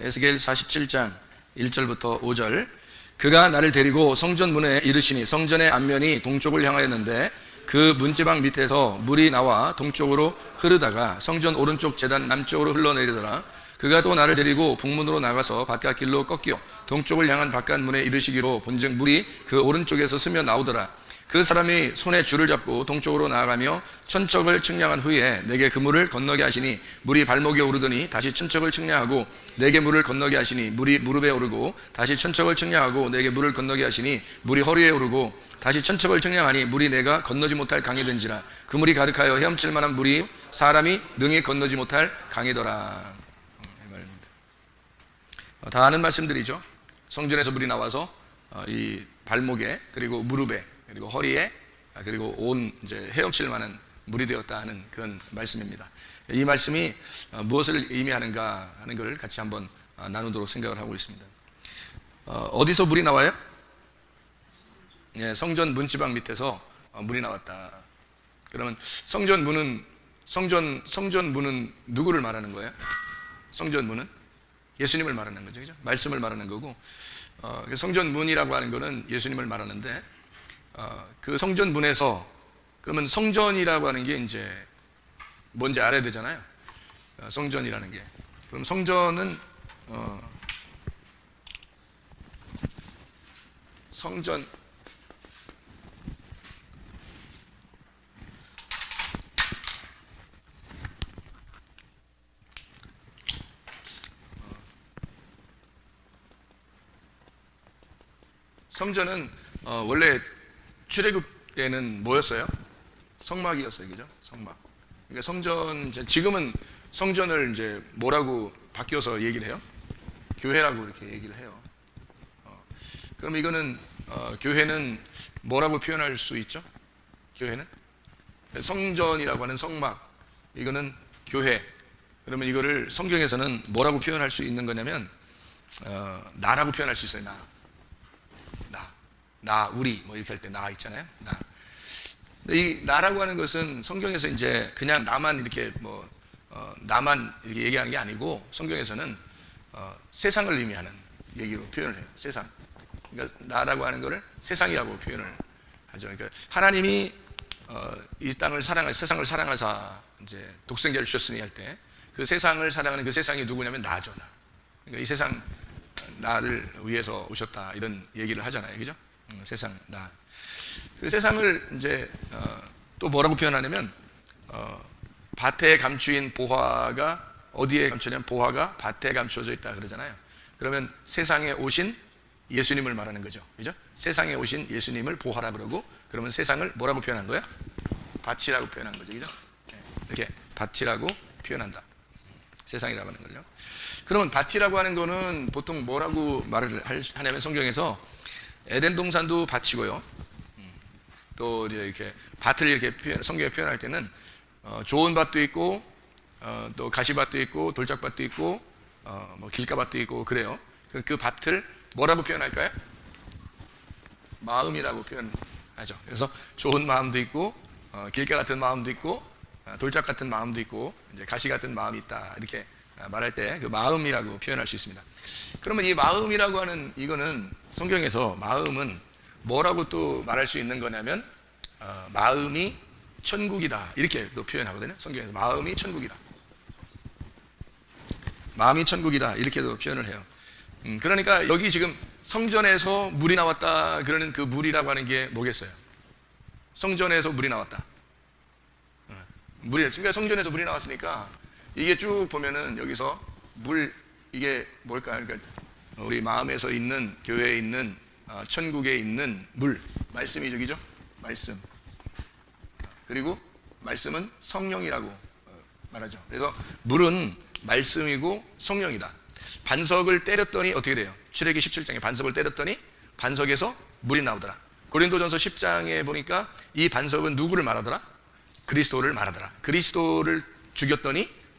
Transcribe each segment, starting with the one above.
에스겔 47장 1절부터 5절. 그가 나를 데리고 성전 문에 이르시니 성전의 앞면이 동쪽을 향하였는데 그 문지방 밑에서 물이 나와 동쪽으로 흐르다가 성전 오른쪽 제단 남쪽으로 흘러내리더라. 그가 또 나를 데리고 북문으로 나가서 바깥 길로 꺾여 동쪽을 향한 바깥 문에 이르시기로 본즉 물이 그 오른쪽에서 스며 나오더라. 그 사람이 손에 줄을 잡고 동쪽으로 나아가며 천척을 측량한 후에 내게 그 물을 건너게 하시니 물이 발목에 오르더니 다시 천척을 측량하고 내게 물을 건너게 하시니 물이 무릎에 오르고 다시 천척을 측량하고 내게 물을 건너게 하시니 물이 허리에 오르고 다시 천척을 측량하니 물이 내가 건너지 못할 강이 된지라. 그 물이 가득하여 헤엄칠 만한 물이 사람이 능히 건너지 못할 강이더라. 다 아는 말씀들이죠. 성전에서 물이 나와서 이 발목에 그리고 무릎에 그리고 허리에 그리고 온 이제 헤엄칠 만한 물이 되었다 하는 그런 말씀입니다. 이 말씀이 무엇을 의미하는가 하는 것을 같이 한번 나누도록 생각을 하고 있습니다. 어디서 물이 나와요? 예, 성전 문지방 밑에서 물이 나왔다. 그러면 성전 문은 누구를 말하는 거예요? 성전 문은 예수님을 말하는 거죠, 그죠? 말씀을 말하는 거고, 성전 문이라고 하는 거는 예수님을 말하는데, 그 성전 문에서 그러면 성전이라고 하는 게 이제 뭔지 알아야 되잖아요. 성전이라는 게. 그럼 성전은 성전은 원래 출애굽 때는 뭐였어요? 성막이었어요, 그죠? 성막. 그러니까 성전, 지금은 성전을 이제 뭐라고 바뀌어서 얘기를 해요? 교회라고 이렇게 얘기를 해요. 그럼 이거는 교회는 뭐라고 표현할 수 있죠? 교회는 성전이라고 하는 성막, 이거는 교회. 그러면 이거를 성경에서는 뭐라고 표현할 수 있는 거냐면 나라고 표현할 수 있어요. 나, 우리, 뭐 이렇게 할 때 나 있잖아요. 나. 근데 이 나라고 하는 것은 성경에서 이제 그냥 나만 이렇게 나만 이렇게 얘기하는 게 아니고 성경에서는 세상을 의미하는 얘기로 표현을 해요. 세상. 그러니까 나라고 하는 거를 세상이라고 표현을 하죠. 그러니까 하나님이 이 땅을 세상을 사랑하사 이제 독생자를 주셨으니 할 때 그 세상을 사랑하는 그 세상이 누구냐면 나죠, 나. 그러니까 이 세상 나를 위해서 오셨다 이런 얘기를 하잖아요, 그죠? 세상 나. 그 세상을 이제 또 뭐라고 표현하냐면 밭에 감추인 보화가 어디에 감추냐면 보화가 밭에 감추어져 있다 그러잖아요. 그러면 세상에 오신 예수님을 말하는 거죠, 그죠? 세상에 오신 예수님을 보화라 그러고, 그러면 세상을 뭐라고 표현한 거예요? 밭이라고 표현한 거죠, 그죠? 이렇게 밭이라고 표현한다. 세상이라고 하는 걸요. 그러면 밭이라고 하는 거는 보통 뭐라고 말을 하냐면 성경에서 에덴 동산도 밭이고요. 또 이렇게 밭을 이렇게 성경에 표현할 때는 좋은 밭도 있고 또 가시밭도 있고 돌짝밭도 있고 뭐 길가밭도 있고 그래요. 그 밭을 뭐라고 표현할까요? 마음이라고 표현하죠. 그래서 좋은 마음도 있고 길가 같은 마음도 있고 돌짝 같은 마음도 있고 이제 가시 같은 마음이 있다 이렇게 말할 때 그 마음이라고 표현할 수 있습니다. 그러면 이 마음이라고 하는 이거는 성경에서 마음은 뭐라고 또 말할 수 있는 거냐면 마음이 천국이다 이렇게 또 표현하거든요. 성경에서 마음이 천국이다, 마음이 천국이다 이렇게도 표현을 해요. 그러니까 여기 지금 성전에서 물이 나왔다 그러는 그 물이라고 하는 게 뭐겠어요? 성전에서 물이 나왔다. 그러니까 성전에서 물이 나왔으니까 이게 쭉 보면은 여기서 물, 이게 뭘까요? 그러니까 우리 마음에서 있는, 교회에 있는, 천국에 있는 물, 말씀이 저기죠? 말씀. 그리고 말씀은 성령이라고 말하죠. 그래서 물은 말씀이고 성령이다. 반석을 때렸더니 어떻게 돼요? 출애기 17장에 반석을 때렸더니 반석에서 물이 나오더라. 고린도전서 10장에 보니까 이 반석은 누구를 말하더라? 그리스도를 말하더라. 그리스도를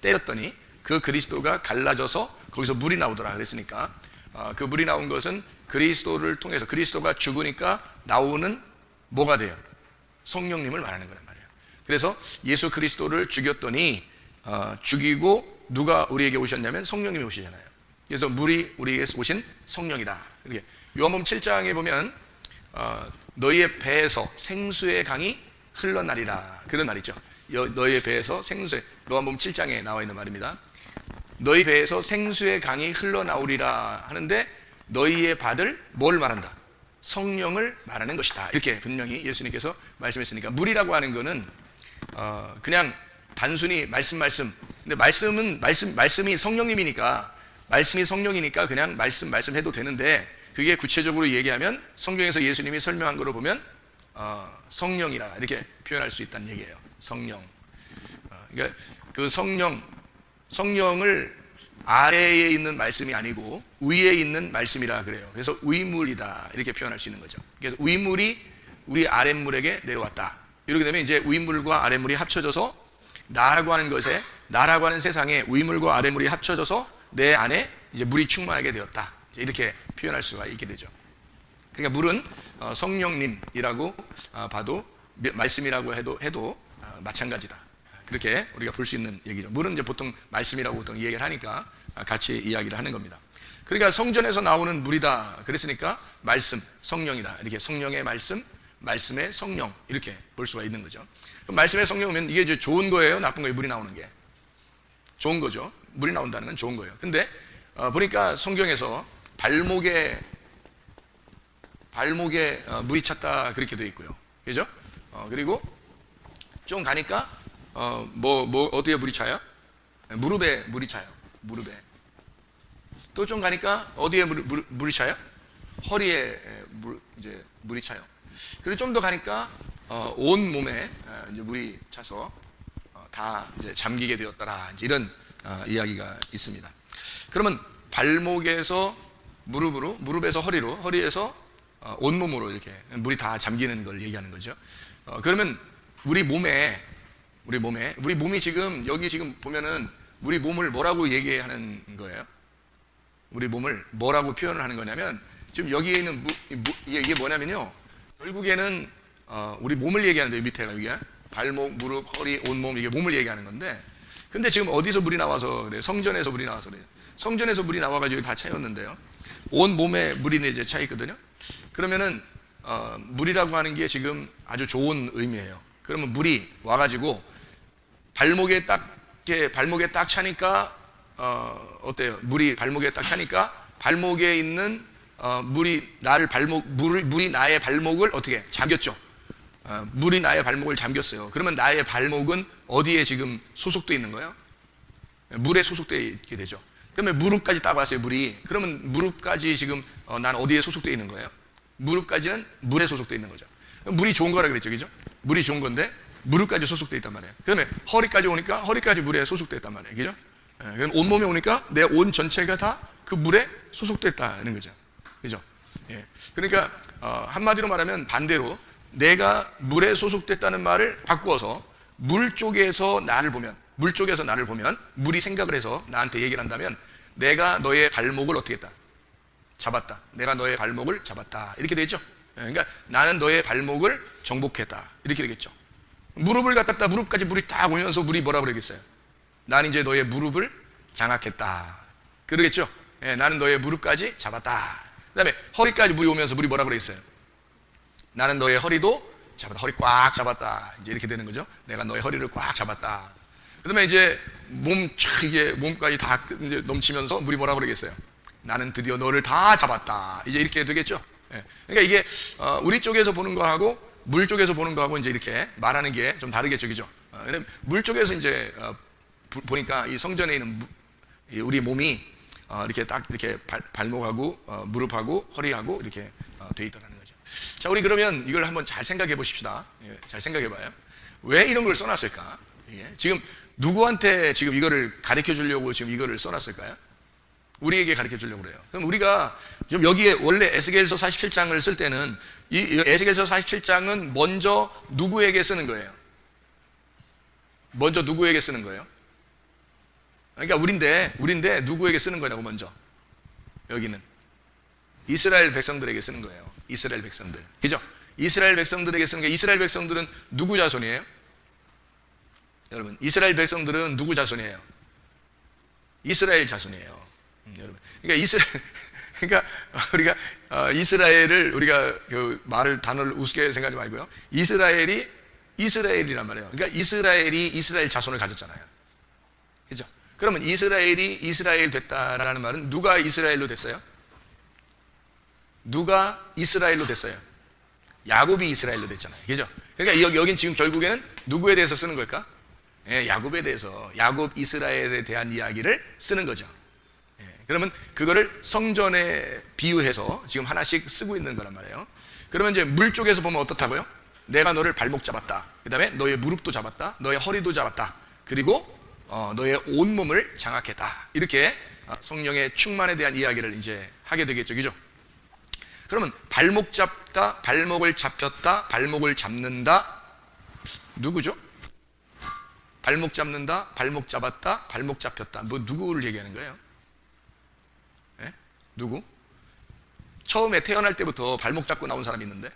때렸더니 그 그리스도가 갈라져서 거기서 물이 나오더라 그랬으니까 그 물이 나온 것은 그리스도를 통해서 그리스도가 죽으니까 나오는 뭐가 돼요? 성령님을 말하는 거란 말이에요. 그래서 예수 그리스도를 죽였더니 죽이고 누가 우리에게 오셨냐면 성령님이 오시잖아요. 그래서 물이 우리에게 오신 성령이다. 이렇게 요한복음 7장에 보면 너희의 배에서 생수의 강이 흘러나리라, 그런 말이죠. 너희의 배에서 생수의, 요한복음 7장에 나와 있는 말입니다. 너희 배에서 생수의 강이 흘러나오리라 하는데 너희의 받을 뭘 말한다? 성령을 말하는 것이다. 이렇게 분명히 예수님께서 말씀했으니까 물이라고 하는 거는 그냥 단순히 말씀. 근데 말씀이 성령님이니까, 말씀이 성령이니까 그냥 말씀 해도 되는데, 그게 구체적으로 얘기하면 성경에서 예수님이 설명한 거로 보면 성령이라 이렇게 표현할 수 있다는 얘기예요. 성령. 그러니까 그 성령을 아래에 있는 말씀이 아니고 위에 있는 말씀이라 그래요. 그래서 위물이다 이렇게 표현할 수 있는 거죠. 그래서 위물이 우리 아랫물에게 내려왔다. 이렇게 되면 이제 위물과 아랫물이 합쳐져서 나라고 하는 세상에 위물과 아랫물이 합쳐져서 내 안에 이제 물이 충만하게 되었다. 이렇게 표현할 수가 있게 되죠. 그러니까 물은 성령님이라고 봐도, 말씀이라고 해도 마찬가지다. 그렇게 우리가 볼 수 있는 얘기죠. 물은 이제 보통 말씀이라고 보통 얘기를 하니까 같이 이야기를 하는 겁니다. 그러니까 성전에서 나오는 물이다 그랬으니까 말씀, 성령이다. 이렇게 성령의 말씀, 말씀의 성령 이렇게 볼 수가 있는 거죠. 그럼 말씀의 성령이면 이게 이제 좋은 거예요, 나쁜 거예요? 물이 나오는 게 좋은 거죠. 물이 나온다는 건 좋은 거예요. 근데 보니까 성경에서 발목에 물이 찼다 그렇게 되어 있고요. 그죠? 그리고 좀 가니까 어디에 물이 차요? 무릎에 물이 차요. 무릎에. 또 좀 가니까 어디에 물이 차요? 허리에 이제 물이 차요. 그리고 좀 더 가니까 온 몸에 이제 물이 차서 다 이제 잠기게 되었더라. 이제 이런 이야기가 있습니다. 그러면 발목에서 무릎으로, 무릎에서 허리로, 허리에서 온몸으로 이렇게 물이 다 잠기는 걸 얘기하는 거죠. 그러면 우리 몸이 지금 여기 지금 보면은 우리 몸을 뭐라고 얘기하는 거예요? 우리 몸을 뭐라고 표현을 하는 거냐면, 지금 여기에 있는 이게 뭐냐면요, 결국에는 우리 몸을 얘기하는데, 밑에가 여기야 발목, 무릎, 허리, 온몸, 이게 몸을 얘기하는 건데, 근데 지금 어디서 물이 나와서 그래요? 성전에서 물이 나와서 그래요. 성전에서 물이 나와가지고 다 차였는데요, 온 몸에 물이 이제 차 있거든요. 그러면은 물이라고 하는 게 지금 아주 좋은 의미예요. 그러면 물이 와가지고 발목에 딱 차니까 어때요? 물이 발목에 딱 차니까 발목에 있는 물이 나의 발목을 어떻게 잠겼죠? 물이 나의 발목을 잠겼어요. 그러면 나의 발목은 어디에 지금 소속되어 있는 거예요? 물에 소속되어 있게 되죠. 그러면 무릎까지 딱 왔어요, 물이. 그러면 무릎까지 지금 난 어디에 소속되어 있는 거예요? 무릎까지는 물에 소속되어 있는 거죠. 물이 좋은 거라 그랬죠, 그죠? 물이 좋은 건데 무릎까지 소속되어 있단 말이에요. 그다음에 허리까지 오니까 허리까지 물에 소속되어 있단 말이에요, 그죠? 그럼 온몸에 오니까 내 온 전체가 다 그 물에 소속됐다는 거죠, 그죠? 예. 그러니까 한마디로 말하면 반대로, 내가 물에 소속됐다는 말을 바꾸어서 물 쪽에서 나를 보면, 물이 생각을 해서 나한테 얘기를 한다면, 내가 너의 발목을 어떻게 했다? 잡았다. 내가 너의 발목을 잡았다. 이렇게 되죠. 그러니까 나는 너의 발목을 정복했다. 이렇게 되겠죠. 무릎을 갖다 무릎까지 물이 딱 오면서 물이 뭐라 그러겠어요? 나는 이제 너의 무릎을 장악했다. 그러겠죠. 예, 나는 너의 무릎까지 잡았다. 그 다음에 허리까지 물이 오면서 물이 뭐라 그러겠어요? 나는 너의 허리도 잡았다. 허리 꽉 잡았다. 이제 이렇게 되는 거죠. 내가 너의 허리를 꽉 잡았다. 그 다음에 이제 이게 몸까지 다 이제 넘치면서 물이 뭐라 그러겠어요? 나는 드디어 너를 다 잡았다. 이제 이렇게 되겠죠. 예. 그러니까 이게 우리 쪽에서 보는 거하고 물 쪽에서 보는 거하고 이제 이렇게 말하는 게 좀 다르겠죠, 그죠? 물 쪽에서 이제 보니까 이 성전에 있는 우리 몸이 이렇게 딱 이렇게 발목하고 무릎하고 허리하고 이렇게 돼 있다는 거죠. 자, 우리 그러면 이걸 한번 잘 생각해 보십시다. 예, 잘 생각해 봐요. 왜 이런 걸 써놨을까? 예, 지금 누구한테 지금 이거를 가르쳐 주려고 지금 이거를 써놨을까요? 우리에게 가르쳐 주려고 그래요. 그럼 우리가 좀 여기에 원래 에스겔서 47장을 쓸 때는 이 에스겔서 47장은 먼저 누구에게 쓰는 거예요? 먼저 누구에게 쓰는 거예요? 그러니까 우린데 누구에게 쓰는 거냐고. 먼저 여기는 이스라엘 백성들에게 쓰는 거예요. 이스라엘 백성들, 그죠? 이스라엘 백성들에게 쓰는 게, 이스라엘 백성들은 누구 자손이에요? 여러분, 이스라엘 백성들은 누구 자손이에요? 이스라엘 자손이에요. 여러분. 그러니까 그러니까 우리가 이스라엘을 우리가 그 단어를 우습게 생각하지 말고요. 이스라엘이란 말이에요. 그러니까 이스라엘이 이스라엘 자손을 가졌잖아요. 그죠? 그러면 이스라엘이 이스라엘 됐다라는 말은 누가 이스라엘로 됐어요? 누가 이스라엘로 됐어요? 야곱이 이스라엘로 됐잖아요. 그죠? 그러니까 여긴 지금 결국에는 누구에 대해서 쓰는 걸까? 예, 야곱에 대해서, 야곱 이스라엘에 대한 이야기를 쓰는 거죠. 예, 그러면 그거를 성전에 비유해서 지금 하나씩 쓰고 있는 거란 말이에요. 그러면 이제 물 쪽에서 보면 어떻다고요? 내가 너를 발목 잡았다. 그 다음에 너의 무릎도 잡았다. 너의 허리도 잡았다. 그리고 너의 온몸을 장악했다. 이렇게 성령의 충만에 대한 이야기를 이제 하게 되겠죠. 그죠? 그러면 발목 잡다, 발목을 잡혔다, 발목을 잡는다. 누구죠? 발목 잡는다, 발목 잡았다, 발목 잡혔다. 뭐 누구를 얘기하는 거예요? 예? 누구? 처음에 태어날 때부터 발목 잡고 나온 사람이 있는데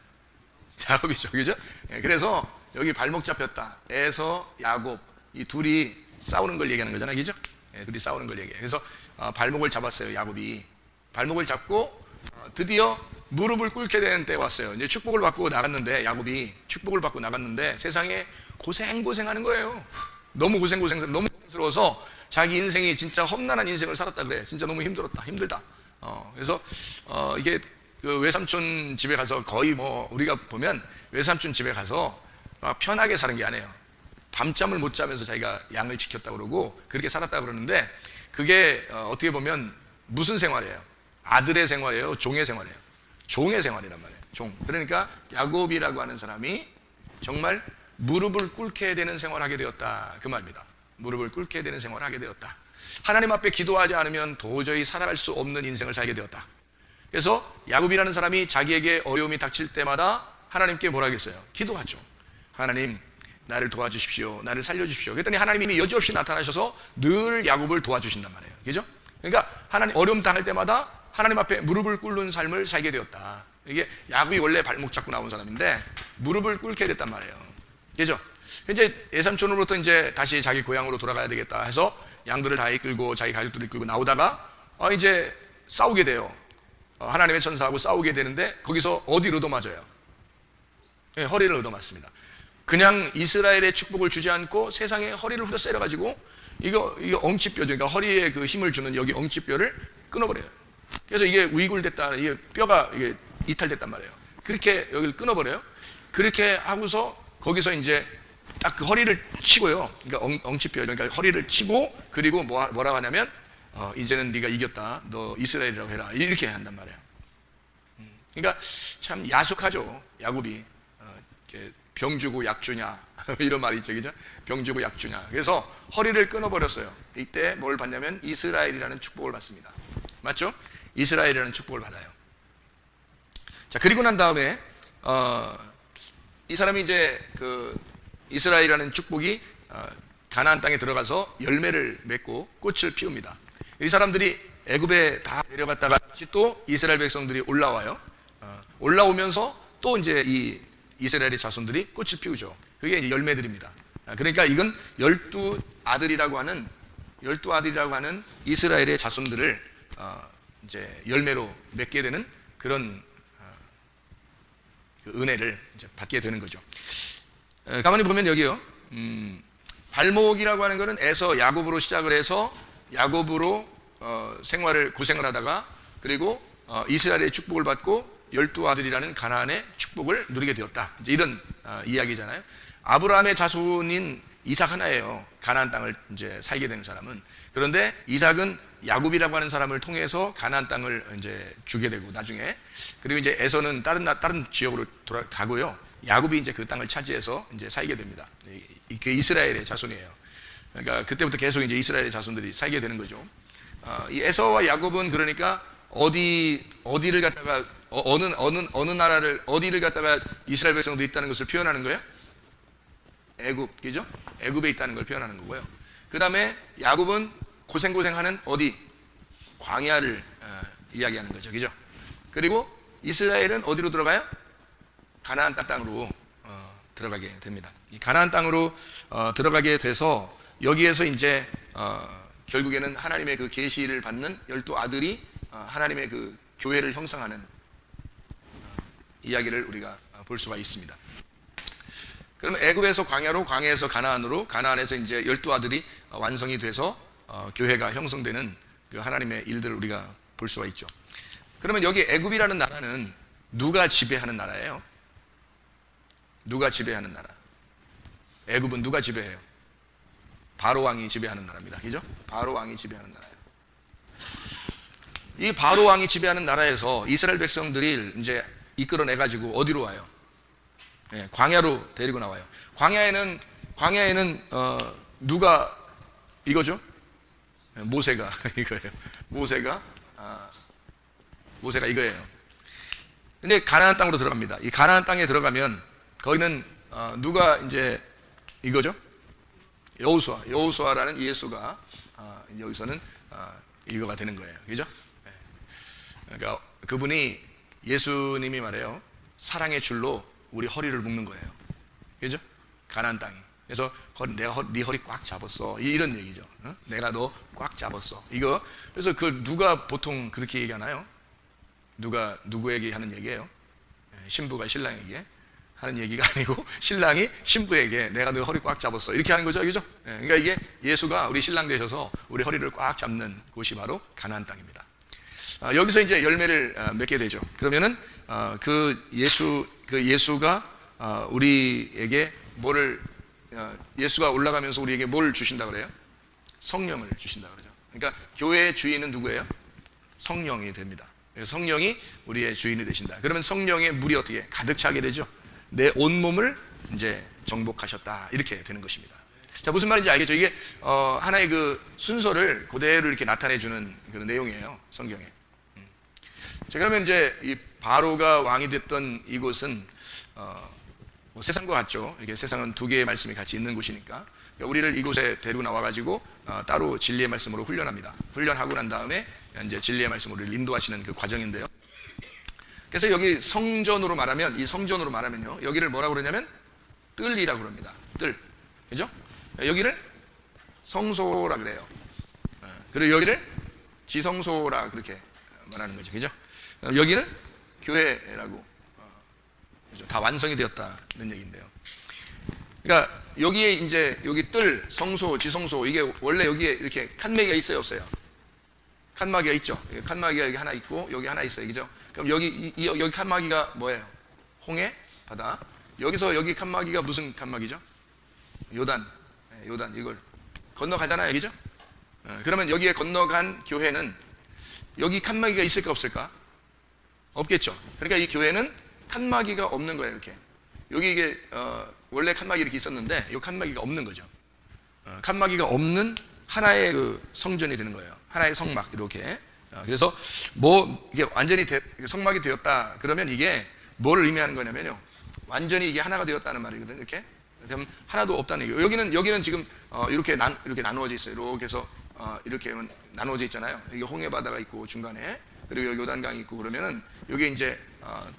야곱이죠. 그죠? 예, 그래서 여기 발목 잡혔다. 에서 야곱 이 둘이 싸우는 걸 얘기하는 거잖아요. 그죠? 예, 둘이 싸우는 걸 얘기해요. 그래서 발목을 잡았어요. 야곱이. 발목을 잡고 드디어 무릎을 꿇게 되는 때 왔어요. 이제 축복을 받고 나갔는데, 야곱이 축복을 받고 나갔는데 세상에 고생하는 거예요. 너무 너무 고생스러워서 자기 인생이 진짜 험난한 인생을 살았다 그래. 진짜 너무 힘들다. 그래서 이게 그 외삼촌 집에 가서 거의 뭐 우리가 보면 외삼촌 집에 가서 편하게 사는 게 아니에요. 밤잠을 못 자면서 자기가 양을 지켰다고 그러고 그렇게 살았다고 그러는데, 그게 어떻게 보면 무슨 생활이에요? 아들의 생활이에요? 종의 생활이에요? 종의 생활이란 말이에요. 종. 그러니까 야곱이라고 하는 사람이 정말 무릎을 꿇게 되는 생활을 하게 되었다, 그 말입니다. 무릎을 꿇게 되는 생활을 하게 되었다. 하나님 앞에 기도하지 않으면 도저히 살아갈 수 없는 인생을 살게 되었다. 그래서 야곱이라는 사람이 자기에게 어려움이 닥칠 때마다 하나님께 뭐라 하겠어요? 기도하죠. 하나님, 나를 도와주십시오. 나를 살려주십시오. 그랬더니 하나님이 여지없이 나타나셔서 늘 야곱을 도와주신단 말이에요. 그죠? 그러니까 하나님 어려움 당할 때마다 하나님 앞에 무릎을 꿇는 삶을 살게 되었다. 이게 야곱이 원래 발목 잡고 나온 사람인데 무릎을 꿇게 됐단 말이에요. 그죠? 이제 외삼촌으로부터 이제 다시 자기 고향으로 돌아가야 되겠다 해서 양들을 다 이끌고 자기 가족들을 이끌고 나오다가 이제 싸우게 돼요. 하나님의 천사하고 싸우게 되는데 거기서 어디를 얻어맞아요? 네, 허리를 얻어맞습니다. 그냥 이스라엘의 축복을 주지 않고 세상에 허리를 후려 때려가지고 이거 엉치뼈죠. 그러니까 허리에 그 힘을 주는 여기 엉치뼈를 끊어버려요. 그래서 이게 위굴됐다, 이게 뼈가 이게 이탈됐단 말이에요. 그렇게 여기를 끊어버려요. 그렇게 하고서 거기서 이제 딱 그 허리를 치고요. 그러니까 엉치뼈, 그러니까 허리를 치고, 그리고 뭐라고 하냐면 이제는 네가 이겼다. 너 이스라엘이라고 해라. 이렇게 한단 말이에요. 그러니까 참 야속하죠. 야곱이 병 주고 약 주냐 이런 말이 있죠. 그죠? 병 주고 약 주냐. 그래서 허리를 끊어버렸어요. 이때 뭘 받냐면 이스라엘이라는 축복을 받습니다. 맞죠? 이스라엘이라는 축복을 받아요. 자, 그리고 난 다음에 이 사람이 이제 그 이스라엘이라는 축복이 가나안 땅에 들어가서 열매를 맺고 꽃을 피웁니다. 이 사람들이 애굽에 다 내려갔다가 다시 또 이스라엘 백성들이 올라와요. 올라오면서 또 이제 이 이스라엘의 자손들이 꽃을 피우죠. 그게 이제 열매들입니다. 그러니까 이건 12아들이라고 하는 이스라엘의 자손들을 이제 열매로 맺게 되는 그런 그 은혜를 이제 받게 되는 거죠. 가만히 보면 여기요, 발목이라고 하는 것은 에서 야곱으로 시작을 해서 야곱으로 고생을 하다가 그리고 이스라엘의 축복을 받고 12아들이라는 가나안의 축복을 누리게 되었다. 이제 이런 이야기잖아요. 아브라함의 자손인 이삭 하나예요. 가나안 땅을 이제 살게 되는 사람은. 그런데 이삭은 야곱이라고 하는 사람을 통해서 가나안 땅을 이제 주게 되고 나중에, 그리고 이제 에서는 다른 지역으로 돌아가고요. 야곱이 이제 그 땅을 차지해서 이제 살게 됩니다. 이게 이스라엘의 자손이에요. 그러니까 그때부터 계속 이제 이스라엘의 자손들이 살게 되는 거죠. 이 에서와 야곱은 그러니까 어디를 갖다가 어느 나라를 어디를 갖다가 이스라엘 백성들이 있다는 것을 표현하는 거예요? 애굽, 그죠? 애굽에 있다는 걸 표현하는 거고요. 그 다음에 야곱은 고생하는 어디? 광야를 이야기하는 거죠, 그죠? 그리고 이스라엘은 어디로 들어가요? 가나안 땅으로 들어가게 됩니다. 이 가나안 땅으로 들어가게 돼서 여기에서 이제 결국에는 하나님의 그 계시를 받는 12아들이 하나님의 그 교회를 형성하는 이야기를 우리가 볼 수가 있습니다. 그러면 애굽에서 광야로, 광야에서 가나안으로, 가나안에서 이제 12아들이 완성이 돼서 교회가 형성되는 그 하나님의 일들을 우리가 볼 수가 있죠. 그러면 여기 애굽이라는 나라는 누가 지배하는 나라예요? 누가 지배하는 나라? 애굽은 누가 지배해요? 바로 왕이 지배하는 나라입니다. 그죠? 바로 왕이 지배하는 나라예요. 이 바로 왕이 지배하는 나라에서 이스라엘 백성들이 이제 이끌어내 가지고 어디로 와요? 예, 광야로 데리고 나와요. 광야에는 누가 이거죠? 모세가 이거예요. 모세가 이거예요. 근데 가나안 땅으로 들어갑니다. 이 가나안 땅에 들어가면 거기는 누가 이제 이거죠? 여호수아라는 예수가 여기서는 이거가 되는 거예요. 그죠? 그러니까 그분이 예수님이 말해요. 사랑의 줄로 우리 허리를 묶는 거예요. 그죠? 가나안 땅이. 그래서 내가 네 허리 꽉 잡았어. 이런 얘기죠. 내가 너 꽉 잡았어. 이거. 그래서 그 누가 보통 그렇게 얘기하나요? 누가 누구에게 하는 얘기예요? 신부가 신랑에게 하는 얘기가 아니고 신랑이 신부에게 내가 너 허리 꽉 잡았어. 이렇게 하는 거죠. 그죠? 그러니까 이게 예수가 우리 신랑 되셔서 우리 허리를 꽉 잡는 곳이 바로 가나안 땅입니다. 여기서 이제 열매를 맺게 되죠. 그러면은 그 예수가 우리에게 예수가 올라가면서 우리에게 뭘 주신다 그래요? 성령을 주신다 그러죠. 그러니까 교회의 주인은 누구예요? 성령이 됩니다. 성령이 우리의 주인이 되신다. 그러면 성령의 물이 어떻게 가득 차게 되죠? 내 온몸을 이제 정복하셨다. 이렇게 되는 것입니다. 자, 무슨 말인지 알겠죠? 이게 하나의 그 순서를 그대로 이렇게 나타내 주는 그런 내용이에요. 성경에. 자, 그러면 이제 이 바로가 왕이 됐던 이곳은 뭐 세상과 같죠. 이게 세상은 두 개의 말씀이 같이 있는 곳이니까 우리를 이곳에 데리고 나와가지고 따로 진리의 말씀으로 훈련합니다. 훈련하고 난 다음에 이제 진리의 말씀으로 우리를 인도하시는 그 과정인데요. 그래서 여기 성전으로 말하면요, 여기를 뭐라고 그러냐면 뜰이라고 그럽니다. 뜰, 그죠? 여기를 성소라 그래요. 그리고 여기를 지성소라 그렇게 말하는 거죠, 그죠? 여기는 교회라고, 그죠? 다 완성이 되었다는 얘기인데요. 그러니까 여기에 이제 여기 뜰, 성소, 지성소, 이게 원래 여기에 이렇게 칸막이가 있어요, 없어요? 칸막이가 있죠. 칸막이가 여기 하나 있고 여기 하나 있어요, 그죠? 그럼 여기 칸막이가 뭐예요? 홍해 바다. 여기서 여기 칸막이가 무슨 칸막이죠? 요단 이걸 건너가잖아요, 그죠? 그러면 여기에 건너간 교회는 여기 칸막이가 있을까 없을까? 없겠죠. 그러니까 이 교회는 칸막이가 없는 거예요, 이렇게. 여기 이게 원래 칸막이 이렇게 있었는데 이 칸막이가 없는 거죠. 칸막이가 없는 하나의 그 성전이 되는 거예요. 하나의 성막 이렇게. 그래서 뭐 이게 완전히 성막이 되었다 그러면 이게 뭘 의미하는 거냐면요, 완전히 이게 하나가 되었다는 말이거든요. 이렇게 그럼 하나도 없다는 얘기예요. 여기는 지금 이렇게 나누어져 있어요. 이렇게 해서 이렇게 나누어져 있잖아요. 여기 홍해 바다가 있고 중간에, 그리고 여기 요단강이 있고, 그러면은 여기 이제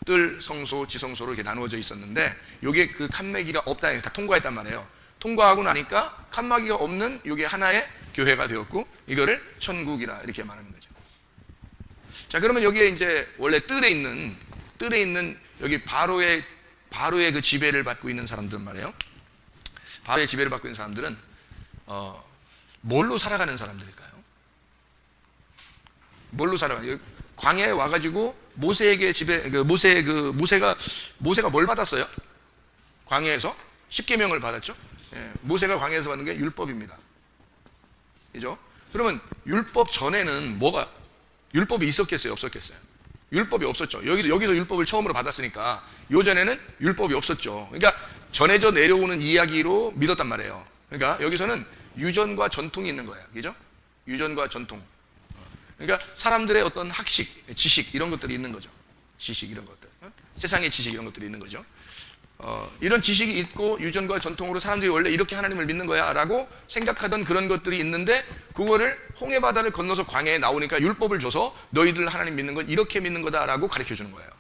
뜰, 성소, 지성소로 이렇게 나누어져 있었는데 여기에 그 칸막이가 없다, 다 통과했단 말이에요. 통과하고 나니까 칸막이가 없는 여기 하나의 교회가 되었고, 이거를 천국이라 이렇게 말하는 거죠. 자, 그러면 여기에 이제 원래 뜰에 있는 여기 바로의 그 지배를 받고 있는 사람들 말이에요. 바로의 지배를 받고 있는 사람들은 뭘로 살아가는 사람들일까요? 뭘로 살아가요? 광야에 와가지고 모세에게 모세가 뭘 받았어요? 광야에서 10계명을 받았죠. 모세가 광야에서 받는 게 율법입니다. 그죠? 그러면 율법 전에는 율법이 있었겠어요, 없었겠어요? 율법이 없었죠. 여기서 율법을 처음으로 받았으니까 요전에는 율법이 없었죠. 그러니까 전해져 내려오는 이야기로 믿었단 말이에요. 그러니까 여기서는 유전과 전통이 있는 거예요. 그죠? 유전과 전통. 그러니까 사람들의 어떤 학식, 지식 이런 것들이 있는 거죠. 지식 이런 것들, 세상의 지식 이런 것들이 있는 거죠. 이런 지식이 있고 유전과 전통으로 사람들이 원래 이렇게 하나님을 믿는 거야 라고 생각하던 그런 것들이 있는데, 그거를 홍해 바다를 건너서 광야에 나오니까 율법을 줘서 너희들 하나님 믿는 건 이렇게 믿는 거다 라고 가르쳐 주는 거예요.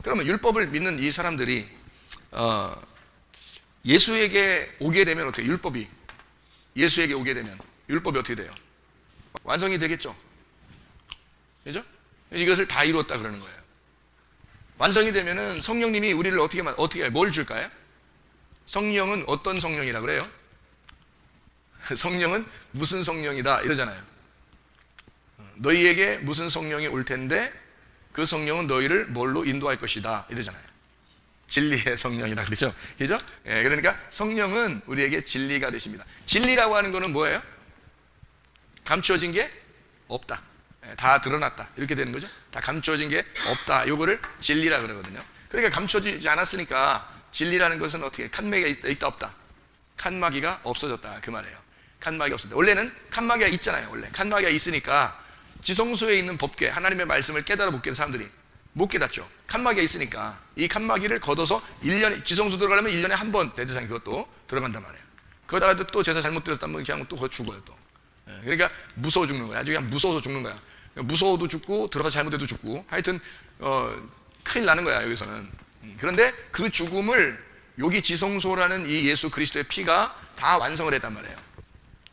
그러면 율법을 믿는 이 사람들이 예수에게 오게 되면 어떻게, 율법이 예수에게 오게 되면 율법이 어떻게 돼요? 완성이 되겠죠. 그죠? 이것을 다 이루었다 그러는 거예요. 완성이 되면은 성령님이 우리를 어떻게 뭘 줄까요? 성령은 어떤 성령이라 그래요? 성령은 무슨 성령이다 이러잖아요. 너희에게 무슨 성령이 올 텐데 그 성령은 너희를 뭘로 인도할 것이다 이러잖아요. 진리의 성령이라 그러죠. 그죠? 예, 그러니까 성령은 우리에게 진리가 되십니다. 진리라고 하는 거는 뭐예요? 감추어진 게 없다. 예, 다 드러났다. 이렇게 되는 거죠. 다 감추어진 게 없다. 요거를 진리라 그러거든요. 그러니까 감추어지지 않았으니까 진리라는 것은 어떻게 칸막이가 있다 없다? 칸막이가 없어졌다 그 말이에요. 칸막이가 없어졌다. 원래는 칸막이가 있잖아요. 원래 칸막이가 있으니까 지성소에 있는 법궤 하나님의 말씀을 깨달아 못 깨는 사람들이 못 깨닫죠. 칸막이가 있으니까 이 칸막이를 걷어서 1년에 지성소 들어가려면 1년에 한 번 대제사장 그것도 들어간단 말이에요. 그러다가 또 제사 잘못 드렸다면 그냥 또 그거 죽어요 또. 그러니까 무서워 죽는 거야. 아주 그냥 무서워서 죽는 거야. 무서워도 죽고 들어가서 잘못해도 죽고 하여튼 큰일 나는 거야 여기서는. 그런데 그 죽음을 여기 지성소라는 이 예수 그리스도의 피가 다 완성을 했단 말이에요.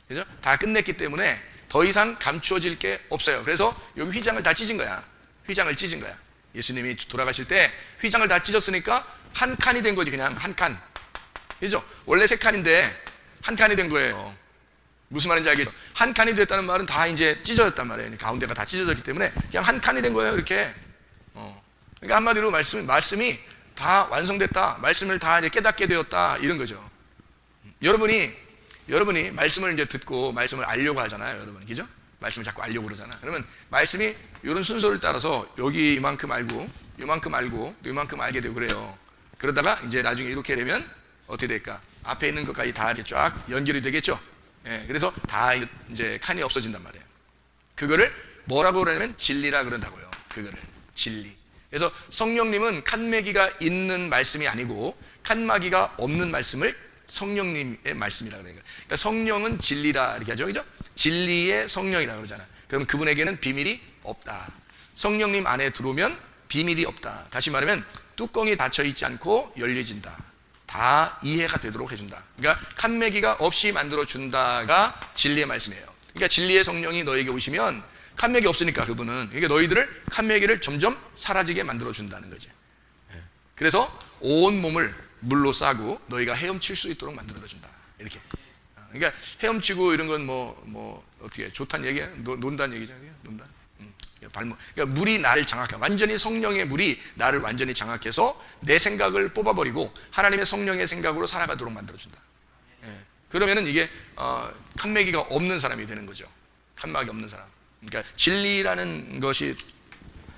그죠? 다 끝냈기 때문에 더 이상 감추어질 게 없어요. 그래서 여기 휘장을 다 찢은 거야. 휘장을 찢은 거야. 예수님이 돌아가실 때 휘장을 다 찢었으니까 한 칸이 된 거지. 그냥 한 칸. 그죠? 원래 세 칸인데 한 칸이 된 거예요. 무슨 말인지 알겠죠? 한 칸이 됐다는 말은 다 이제 찢어졌단 말이에요. 가운데가 다 찢어졌기 때문에 그냥 한 칸이 된 거예요. 이렇게. 그러니까 한마디로 말씀이 다 완성됐다. 말씀을 다 이제 깨닫게 되었다. 이런 거죠. 여러분이 말씀을 이제 듣고 말씀을 알려고 하잖아요. 여러분, 그죠? 말씀을 자꾸 알려고 그러잖아. 그러면 말씀이 이런 순서를 따라서 여기 이만큼 알고, 이만큼 알고, 또 이만큼 알게 되고 그래요. 그러다가 이제 나중에 이렇게 되면 어떻게 될까? 앞에 있는 것까지 다 이렇게 쫙 연결이 되겠죠? 예, 그래서 다 이제 칸이 없어진단 말이에요. 그거를 뭐라고 그러냐면 진리라 그런다고요. 그거를 진리. 그래서 성령님은 칸막이가 있는 말씀이 아니고 칸막이가 없는 말씀을 성령님의 말씀이라 그래요. 그러니까 성령은 진리라 이렇게 하죠. 그죠? 진리의 성령이라 그러잖아. 그럼 그분에게는 비밀이 없다. 성령님 안에 들어오면 비밀이 없다. 다시 말하면 뚜껑이 닫혀 있지 않고 열려진다. 다 이해가 되도록 해준다. 그러니까 칸막이가 없이 만들어 준다가 진리의 말씀이에요. 그러니까 진리의 성령이 너에게 오시면 칸막이 없으니까 그분은 그러니까 너희들을 칸막이를 점점 사라지게 만들어 준다는 거지. 그래서 온 몸을 물로 싸고 너희가 헤엄칠 수 있도록 만들어 준다. 이렇게. 그러니까 헤엄치고 이런 건 뭐 어떻게 좋다는 얘기야? 논다는 얘기잖아요. 논다. 그러니까 물이 나를 장악해. 완전히 성령의 물이 나를 완전히 장악해서 내 생각을 뽑아버리고 하나님의 성령의 생각으로 살아가도록 만들어준다. 그러면은 이게 칸막이가 없는 사람이 되는 거죠. 칸막이 없는 사람. 그러니까 진리라는 것이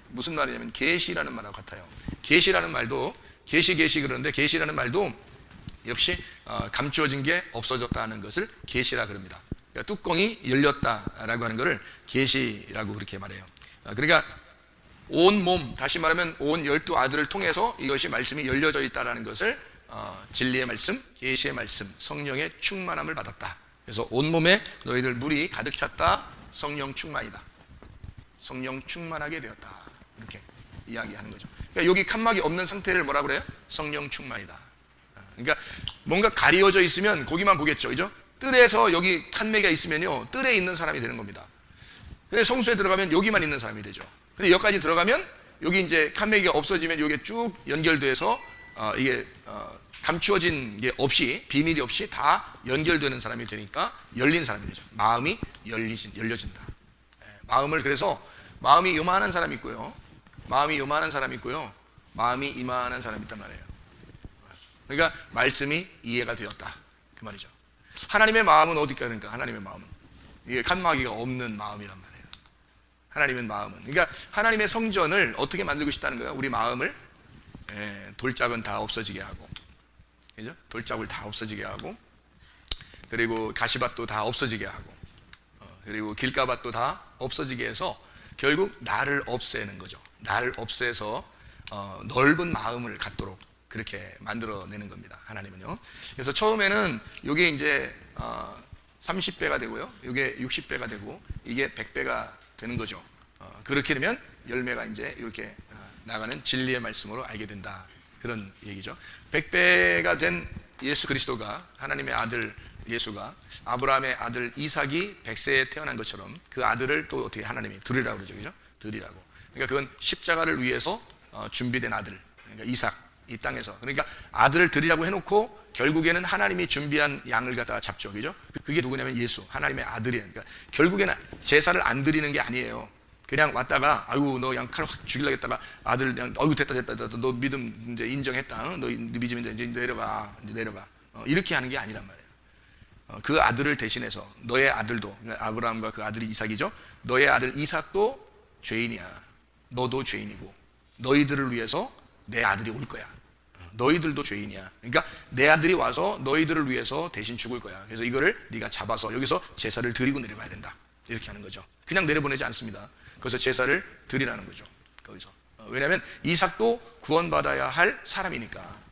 무슨 말이냐면 계시라는 말하고 같아요. 계시라는 말도 계시 그러는데 계시라는 말도 역시 감추어진 게 없어졌다는 것을 계시라 그럽니다. 그러니까 뚜껑이 열렸다라고 하는 것을 계시라고 그렇게 말해요. 그러니까 온 몸, 다시 말하면 온 12아들을 통해서 이것이 말씀이 열려져 있다는 것을 진리의 말씀, 계시의 말씀, 성령의 충만함을 받았다. 그래서 온몸에 너희들 물이 가득 찼다. 성령 충만이다. 성령 충만하게 되었다. 이렇게 이야기하는 거죠. 그러니까 여기 칸막이 없는 상태를 뭐라 그래요? 성령 충만이다. 그러니까 뭔가 가리워져 있으면 거기만 보겠죠. 그죠? 뜰에서 여기 칸막이가 있으면요. 뜰에 있는 사람이 되는 겁니다. 근데 성소에 들어가면 여기만 있는 사람이 되죠. 근데 여기까지 들어가면 여기 이제 칸막이가 없어지면 여기에 쭉 연결돼서 이게 감추어진 게 없이 비밀이 없이 다 연결되는 사람이 되니까 열린 사람이 되죠. 마음이 열려진다. 마음을 그래서 마음이 요만한 사람이 있고요. 마음이 요만한 사람이 있고요. 마음이 이만한 사람이 있단 말이에요. 그러니까 말씀이 이해가 되었다. 그 말이죠. 하나님의 마음은 어디까 그러니까 하나님의 마음은 이게 칸막이가 없는 마음이란 말이에요. 하나님의 마음은 그러니까 하나님의 성전을 어떻게 만들고 싶다는 거예요? 우리 마음을 돌짝은 다 없어지게 하고, 그죠? 돌짝을 다 없어지게 하고, 그리고 가시밭도 다 없어지게 하고, 그리고 길가밭도 다 없어지게 해서 결국 나를 없애는 거죠. 나를 없애서 넓은 마음을 갖도록 그렇게 만들어내는 겁니다. 하나님은요. 그래서 처음에는 이게 이제 30배가 되고요. 이게 60배가 되고 이게 100배가 되는 거죠. 그렇게 되면 열매가 이제 이렇게 나가는 진리의 말씀으로 알게 된다. 그런 얘기죠. 100배가 된 예수 그리스도가 하나님의 아들 예수가 아브라함의 아들 이삭이 100세에 태어난 것처럼 그 아들을 또 어떻게 하나님이 드리라고 그러죠, 그죠? 드리라고. 그러니까 그건 십자가를 위해서 준비된 아들, 그러니까 이삭, 이 땅에서. 그러니까 아들을 드리라고 해놓고 결국에는 하나님이 준비한 양을 갖다가 잡죠, 그죠? 그게 누구냐면 예수, 하나님의 아들이에요. 그러니까 결국에는 제사를 안 드리는 게 아니에요. 그냥 왔다가 아유 너 그냥 칼 확 죽이려겠다가 아들 그냥 어유 됐다 너 믿음 이제 인정했다, 너 믿음 이제 내려가 이렇게 하는 게 아니란 말이에요. 그 아들을 대신해서 너의 아들도, 아브라함과 그 아들이 이삭이죠. 너의 아들 이삭도 죄인이야. 너도 죄인이고 너희들을 위해서 내 아들이 올 거야. 너희들도 죄인이야. 그러니까 내 아들이 와서 너희들을 위해서 대신 죽을 거야. 그래서 이거를 네가 잡아서 여기서 제사를 드리고 내려가야 된다. 이렇게 하는 거죠. 그냥 내려보내지 않습니다. 그래서 제사를 드리라는 거죠. 거기서. 왜냐하면 이삭도 구원받아야 할 사람이니까.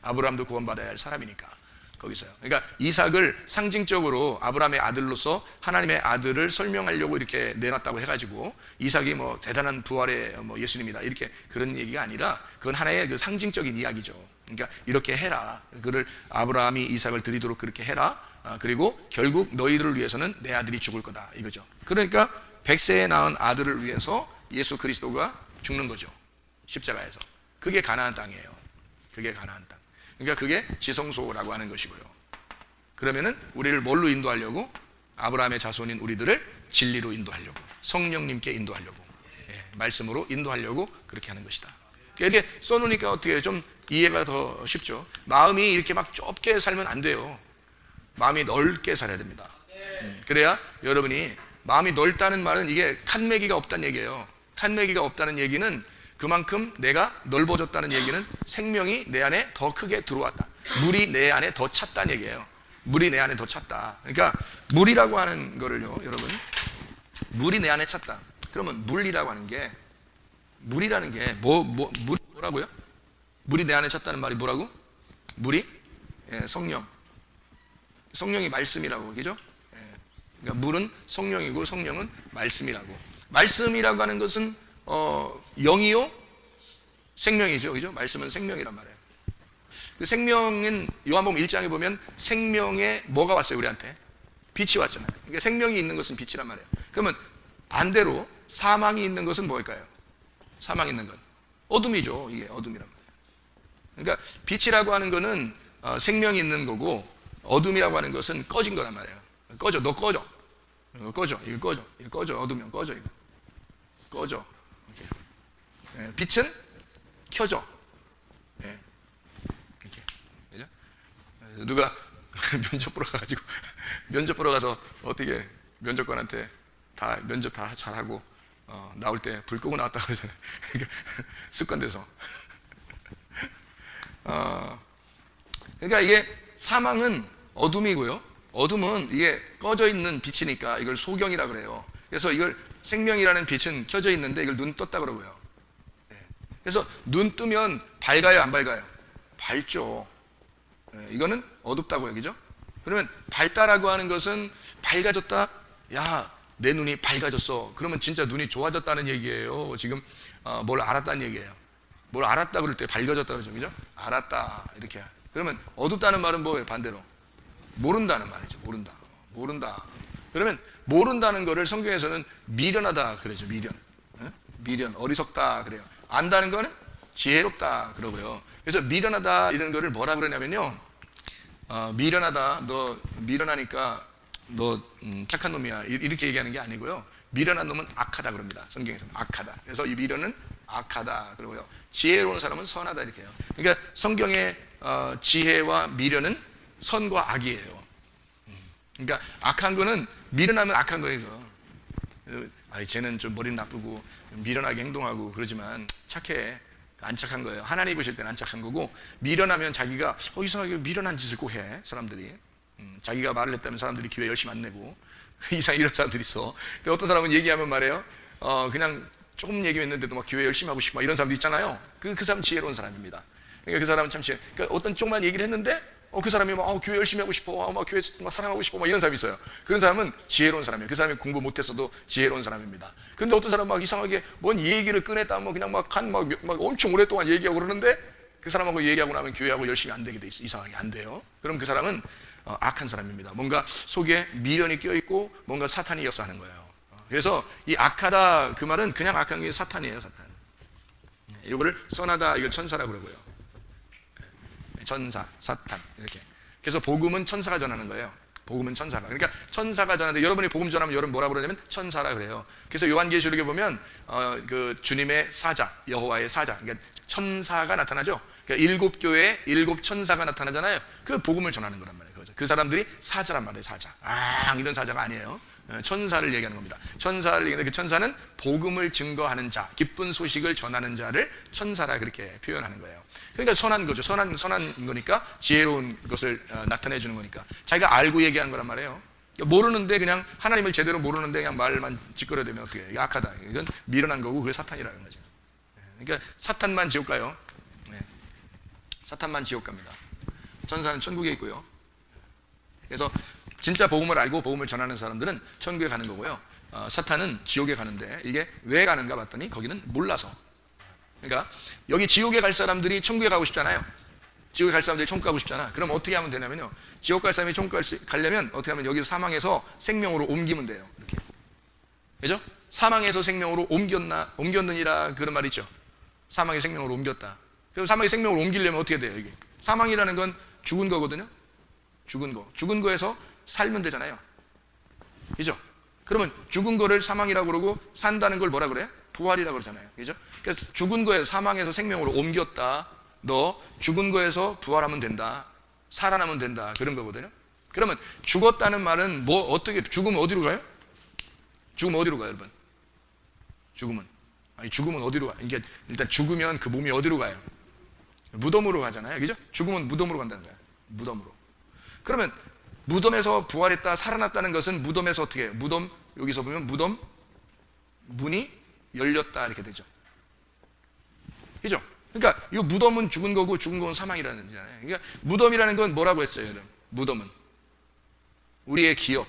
아브라함도 구원받아야 할 사람이니까. 거기서요. 그러니까 이삭을 상징적으로 아브라함의 아들로서 하나님의 아들을 설명하려고 이렇게 내놨다고 해가지고 이삭이 뭐 대단한 부활의 뭐 예수님이다 이렇게 그런 얘기가 아니라 그건 하나의 그 상징적인 이야기죠. 그러니까 이렇게 해라. 그를 아브라함이 이삭을 드리도록 그렇게 해라. 그리고 결국 너희들을 위해서는 내 아들이 죽을 거다 이거죠. 그러니까 100세에 낳은 아들을 위해서 예수 그리스도가 죽는 거죠. 십자가에서. 그게 가나안 땅이에요. 그게 가나안 땅. 그러니까 그게 지성소라고 하는 것이고요. 그러면은 우리를 뭘로 인도하려고? 아브라함의 자손인 우리들을 진리로 인도하려고, 성령님께 인도하려고, 말씀으로 인도하려고 그렇게 하는 것이다. 이렇게 써놓으니까 어떻게 좀 이해가 더 쉽죠. 마음이 이렇게 막 좁게 살면 안 돼요. 마음이 넓게 살아야 됩니다. 그래야 여러분이 마음이 넓다는 말은 이게 칸매기가 없다는 얘기예요. 칸매기가 없다는 얘기는 그만큼 내가 넓어졌다는 얘기는 생명이 내 안에 더 크게 들어왔다. 물이 내 안에 더 찼다는 얘기예요. 물이 내 안에 더 찼다. 그러니까 물이라고 하는 거를요, 여러분, 물이 내 안에 찼다. 그러면 물이라고 하는 게, 물이라는 게 뭐라고요? 물이 내 안에 찼다는 말이 뭐라고? 물이 성령. 성령이 말씀이라고, 그죠? 그러니까 물은 성령이고 성령은 말씀이라고. 말씀이라고 하는 것은 영이요 생명이죠, 그죠? 말씀은 생명이란 말이에요. 그 생명은 요한복음 1장에 보면 생명에 뭐가 왔어요? 우리한테 빛이 왔잖아요. 그러니까 생명이 있는 것은 빛이란 말이에요. 그러면 반대로 사망이 있는 것은 뭘까요? 사망이 있는 건 어둠이죠. 이게 어둠이란 말이에요. 그러니까 빛이라고 하는 것은 생명이 있는 거고, 어둠이라고 하는 것은 꺼진 거란 말이에요. 꺼져, 너 꺼져, 이거 꺼져, 이거 꺼져, 이거 꺼져, 어두면 꺼져, 이거 꺼져. 이렇게. 빛은 켜져. 이렇게. 그죠? 누가 면접 보러 가가지고 면접 보러 가서 어떻게 면접관한테 다 면접 다 잘하고 나올 때 불 끄고 나왔다 그러잖아요. 습관돼서. 그러니까 이게 사망은 어둠이고요. 어둠은 이게 꺼져 있는 빛이니까 이걸 소경이라 그래요. 그래서 이걸 생명이라는 빛은 켜져 있는데 이걸 눈 떴다 그러고요. 그래서 눈 뜨면 밝아요, 안 밝아요? 밝죠. 이거는 어둡다고요, 그죠? 그러면 밝다라고 하는 것은 밝아졌다. 야, 내 눈이 밝아졌어. 그러면 진짜 눈이 좋아졌다는 얘기예요. 지금 뭘 알았다는 얘기예요. 뭘 알았다 그럴 때 밝아졌다 그러죠, 그죠? 알았다 이렇게. 그러면 어둡다는 말은 뭐예요? 반대로 모른다는 말이죠. 모른다. 그러면 모른다는 거를 성경에서는 미련하다 그러죠. 미련, 어리석다 그래요. 안다는 거는 지혜롭다 그러고요. 그래서 미련하다 이런 거를 뭐라 그러냐면요, 미련하다, 너 미련하니까 너 착한 놈이야 이렇게 얘기하는 게 아니고요. 미련한 놈은 악하다 그럽니다. 성경에서는 악하다. 그래서 이 미련은 악하다 그러고요. 지혜로운 사람은 선하다 이렇게 해요. 그러니까 성경의 지혜와 미련은 선과 악이에요. 그러니까 악한 거는 미련하면 악한 거예요. 쟤는 좀 머리 나쁘고 미련하게 행동하고 그러지만 착해. 안 착한 거예요. 하나님 보실 때는 안 착한 거고, 미련하면 자기가 이상하게 미련한 짓을 꼭 해. 사람들이 자기가 말을 했다면 사람들이 기회 열심히 안 내고 이상 이런 사람들이 있어. 근데 어떤 사람은 얘기하면 말이에요, 그냥 조금 얘기했는데도 막 기회 열심히 하고 싶고 막 이런 사람도 있잖아요. 그 사람 지혜로운 사람입니다. 그러니까 그 사람은 참 지혜. 그러니까 어떤 조금만 얘기를 했는데 그 사람이 막 교회 열심히 하고 싶어, 막 교회 막 사랑하고 싶어, 막 이런 사람이 있어요. 그런 사람은 지혜로운 사람이에요. 그 사람이 공부 못했어도 지혜로운 사람입니다. 근데 어떤 사람은 막 이상하게 뭔 얘기를 꺼냈다, 뭐 그냥 막 엄청 오랫동안 얘기하고 그러는데 그 사람하고 얘기하고 나면 교회하고 열심히 안 되게 돼 있어. 이상하게 안 돼요. 그럼 그 사람은 악한 사람입니다. 뭔가 속에 미련이 껴있고 뭔가 사탄이 역사하는 거예요. 그래서 이 악하다 그 말은 그냥 악한 게 사탄이에요. 사탄. 이거를 선하다 이걸 천사라고 그러고요. 천사, 사탄 이렇게. 그래서 복음은 천사가 전하는 거예요. 복음은 천사가. 그러니까 천사가 전하는데 여러분이 복음 전하면 여러분 뭐라 그러냐면 천사라 그래요. 그래서 요한계시록에 보면 그 주님의 사자, 여호와의 사자, 그러니까 천사가 나타나죠. 그러니까 7교회에 7천사가 나타나잖아요. 그 복음을 전하는 거란 말이에요. 그 사람들이 사자란 말이에요. 사자. 이런 사자가 아니에요. 천사를 얘기하는 겁니다. 천사를 얘기하는데 그 천사는 복음을 증거하는 자, 기쁜 소식을 전하는 자를 천사라 그렇게 표현하는 거예요. 그러니까 선한 거죠. 선한 거니까 지혜로운 것을 나타내 주는 거니까 자기가 알고 얘기하는 거란 말이에요. 모르는데 그냥 하나님을 제대로 모르는데 그냥 말만 짓거려대면 어떻게 해요? 약하다. 이건 미련한 거고 그게 사탄이라는 거죠. 그러니까 사탄만 지옥 가요. 사탄만 지옥 갑니다. 천사는 천국에 있고요. 그래서 진짜 복음을 알고 복음을 전하는 사람들은 천국에 가는 거고요. 사탄은 지옥에 가는데 이게 왜 가는가 봤더니 거기는 몰라서. 그러니까 여기 지옥에 갈 사람들이 천국에 가고 싶잖아요. 지옥에 갈 사람들이 천국 가고 싶잖아. 그럼 어떻게 하면 되냐면요. 지옥 갈 사람이 천국 가려면 어떻게 하면 여기서 사망해서 생명으로 옮기면 돼요. 이렇게. 그죠? 사망해서 생명으로 옮겼느니라 그런 말 있죠. 사망의 생명으로 옮겼다. 그럼 사망의 생명으로 옮기려면 어떻게 돼요? 이게 사망이라는 건 죽은 거거든요. 죽은 거에서 살면 되잖아요. 그죠? 그러면 죽은 거를 사망이라고 그러고 산다는 걸 뭐라 그래? 부활이라고 그러잖아요. 그죠? 그래서 죽은 거에서 사망에서 생명으로 옮겼다. 너 죽은 거에서 부활하면 된다. 살아나면 된다. 그런 거거든요. 그러면 죽었다는 말은 뭐 어떻게 죽으면 어디로 가요? 죽으면 어디로 가요, 여러분? 죽으면 어디로 가? 이게 일단 죽으면 그 몸이 어디로 가요? 무덤으로 가잖아요. 그죠? 죽으면 무덤으로 간다는 거예요. 무덤으로. 그러면 무덤에서 부활했다, 살아났다는 것은 무덤에서 어떻게 해요? 무덤, 여기서 보면 무덤 문이 열렸다 이렇게 되죠. 그죠? 그러니까 이 무덤은 죽은 거고 죽은 건 사망이라는 거잖아요. 그러니까 무덤이라는 건 뭐라고 했어요, 여러분? 무덤은 우리의 기억.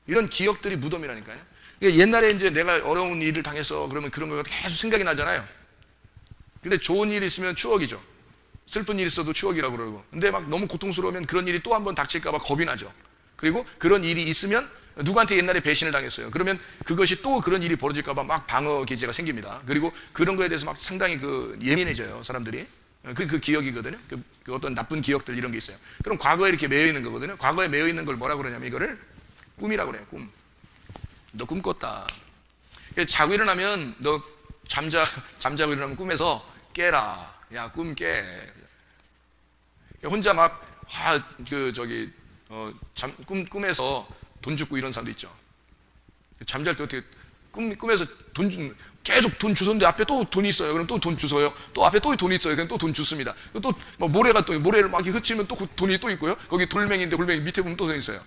이런 기억들이 무덤이라니까요. 그러니까 옛날에 이제 내가 어려운 일을 당했어. 그러면 그런 거가 계속 생각이 나잖아요. 근데 좋은 일이 있으면 추억이죠. 슬픈 일이 있어도 추억이라고 그러고. 근데 막 너무 고통스러우면 그런 일이 또 한 번 닥칠까 봐 겁이 나죠. 그리고 그런 일이 있으면 누구한테 옛날에 배신을 당했어요. 그러면 그것이 또 그런 일이 벌어질까 봐 막 방어 기제가 생깁니다. 그리고 그런 거에 대해서 막 상당히 예민해져요, 사람들이. 그 기억이거든요. 그 어떤 나쁜 기억들 이런 게 있어요. 그럼 과거에 이렇게 매여 있는 거거든요. 과거에 매여 있는 걸 뭐라고 그러냐면 이거를 꿈이라고 그래요. 꿈. 너 꿈 꿨다. 자고 일어나면 너 잠자고 일어나면 꿈에서 깨라. 야, 꿈 깨. 혼자 막 꿈에서 돈 줍고 이런 사람도 있죠. 잠잘 때 어떻게 꿈에서 계속 돈 주웠는데 앞에 또 돈이 있어요. 그럼 또 돈 주워요. 또 앞에 또 돈이 있어요. 그럼 또 돈 줍습니다. 또 모래를 막 흩치면 또 돈이 또 있고요. 거기 돌멩이인데 돌멩이 밑에 보면 또 돈 있어요.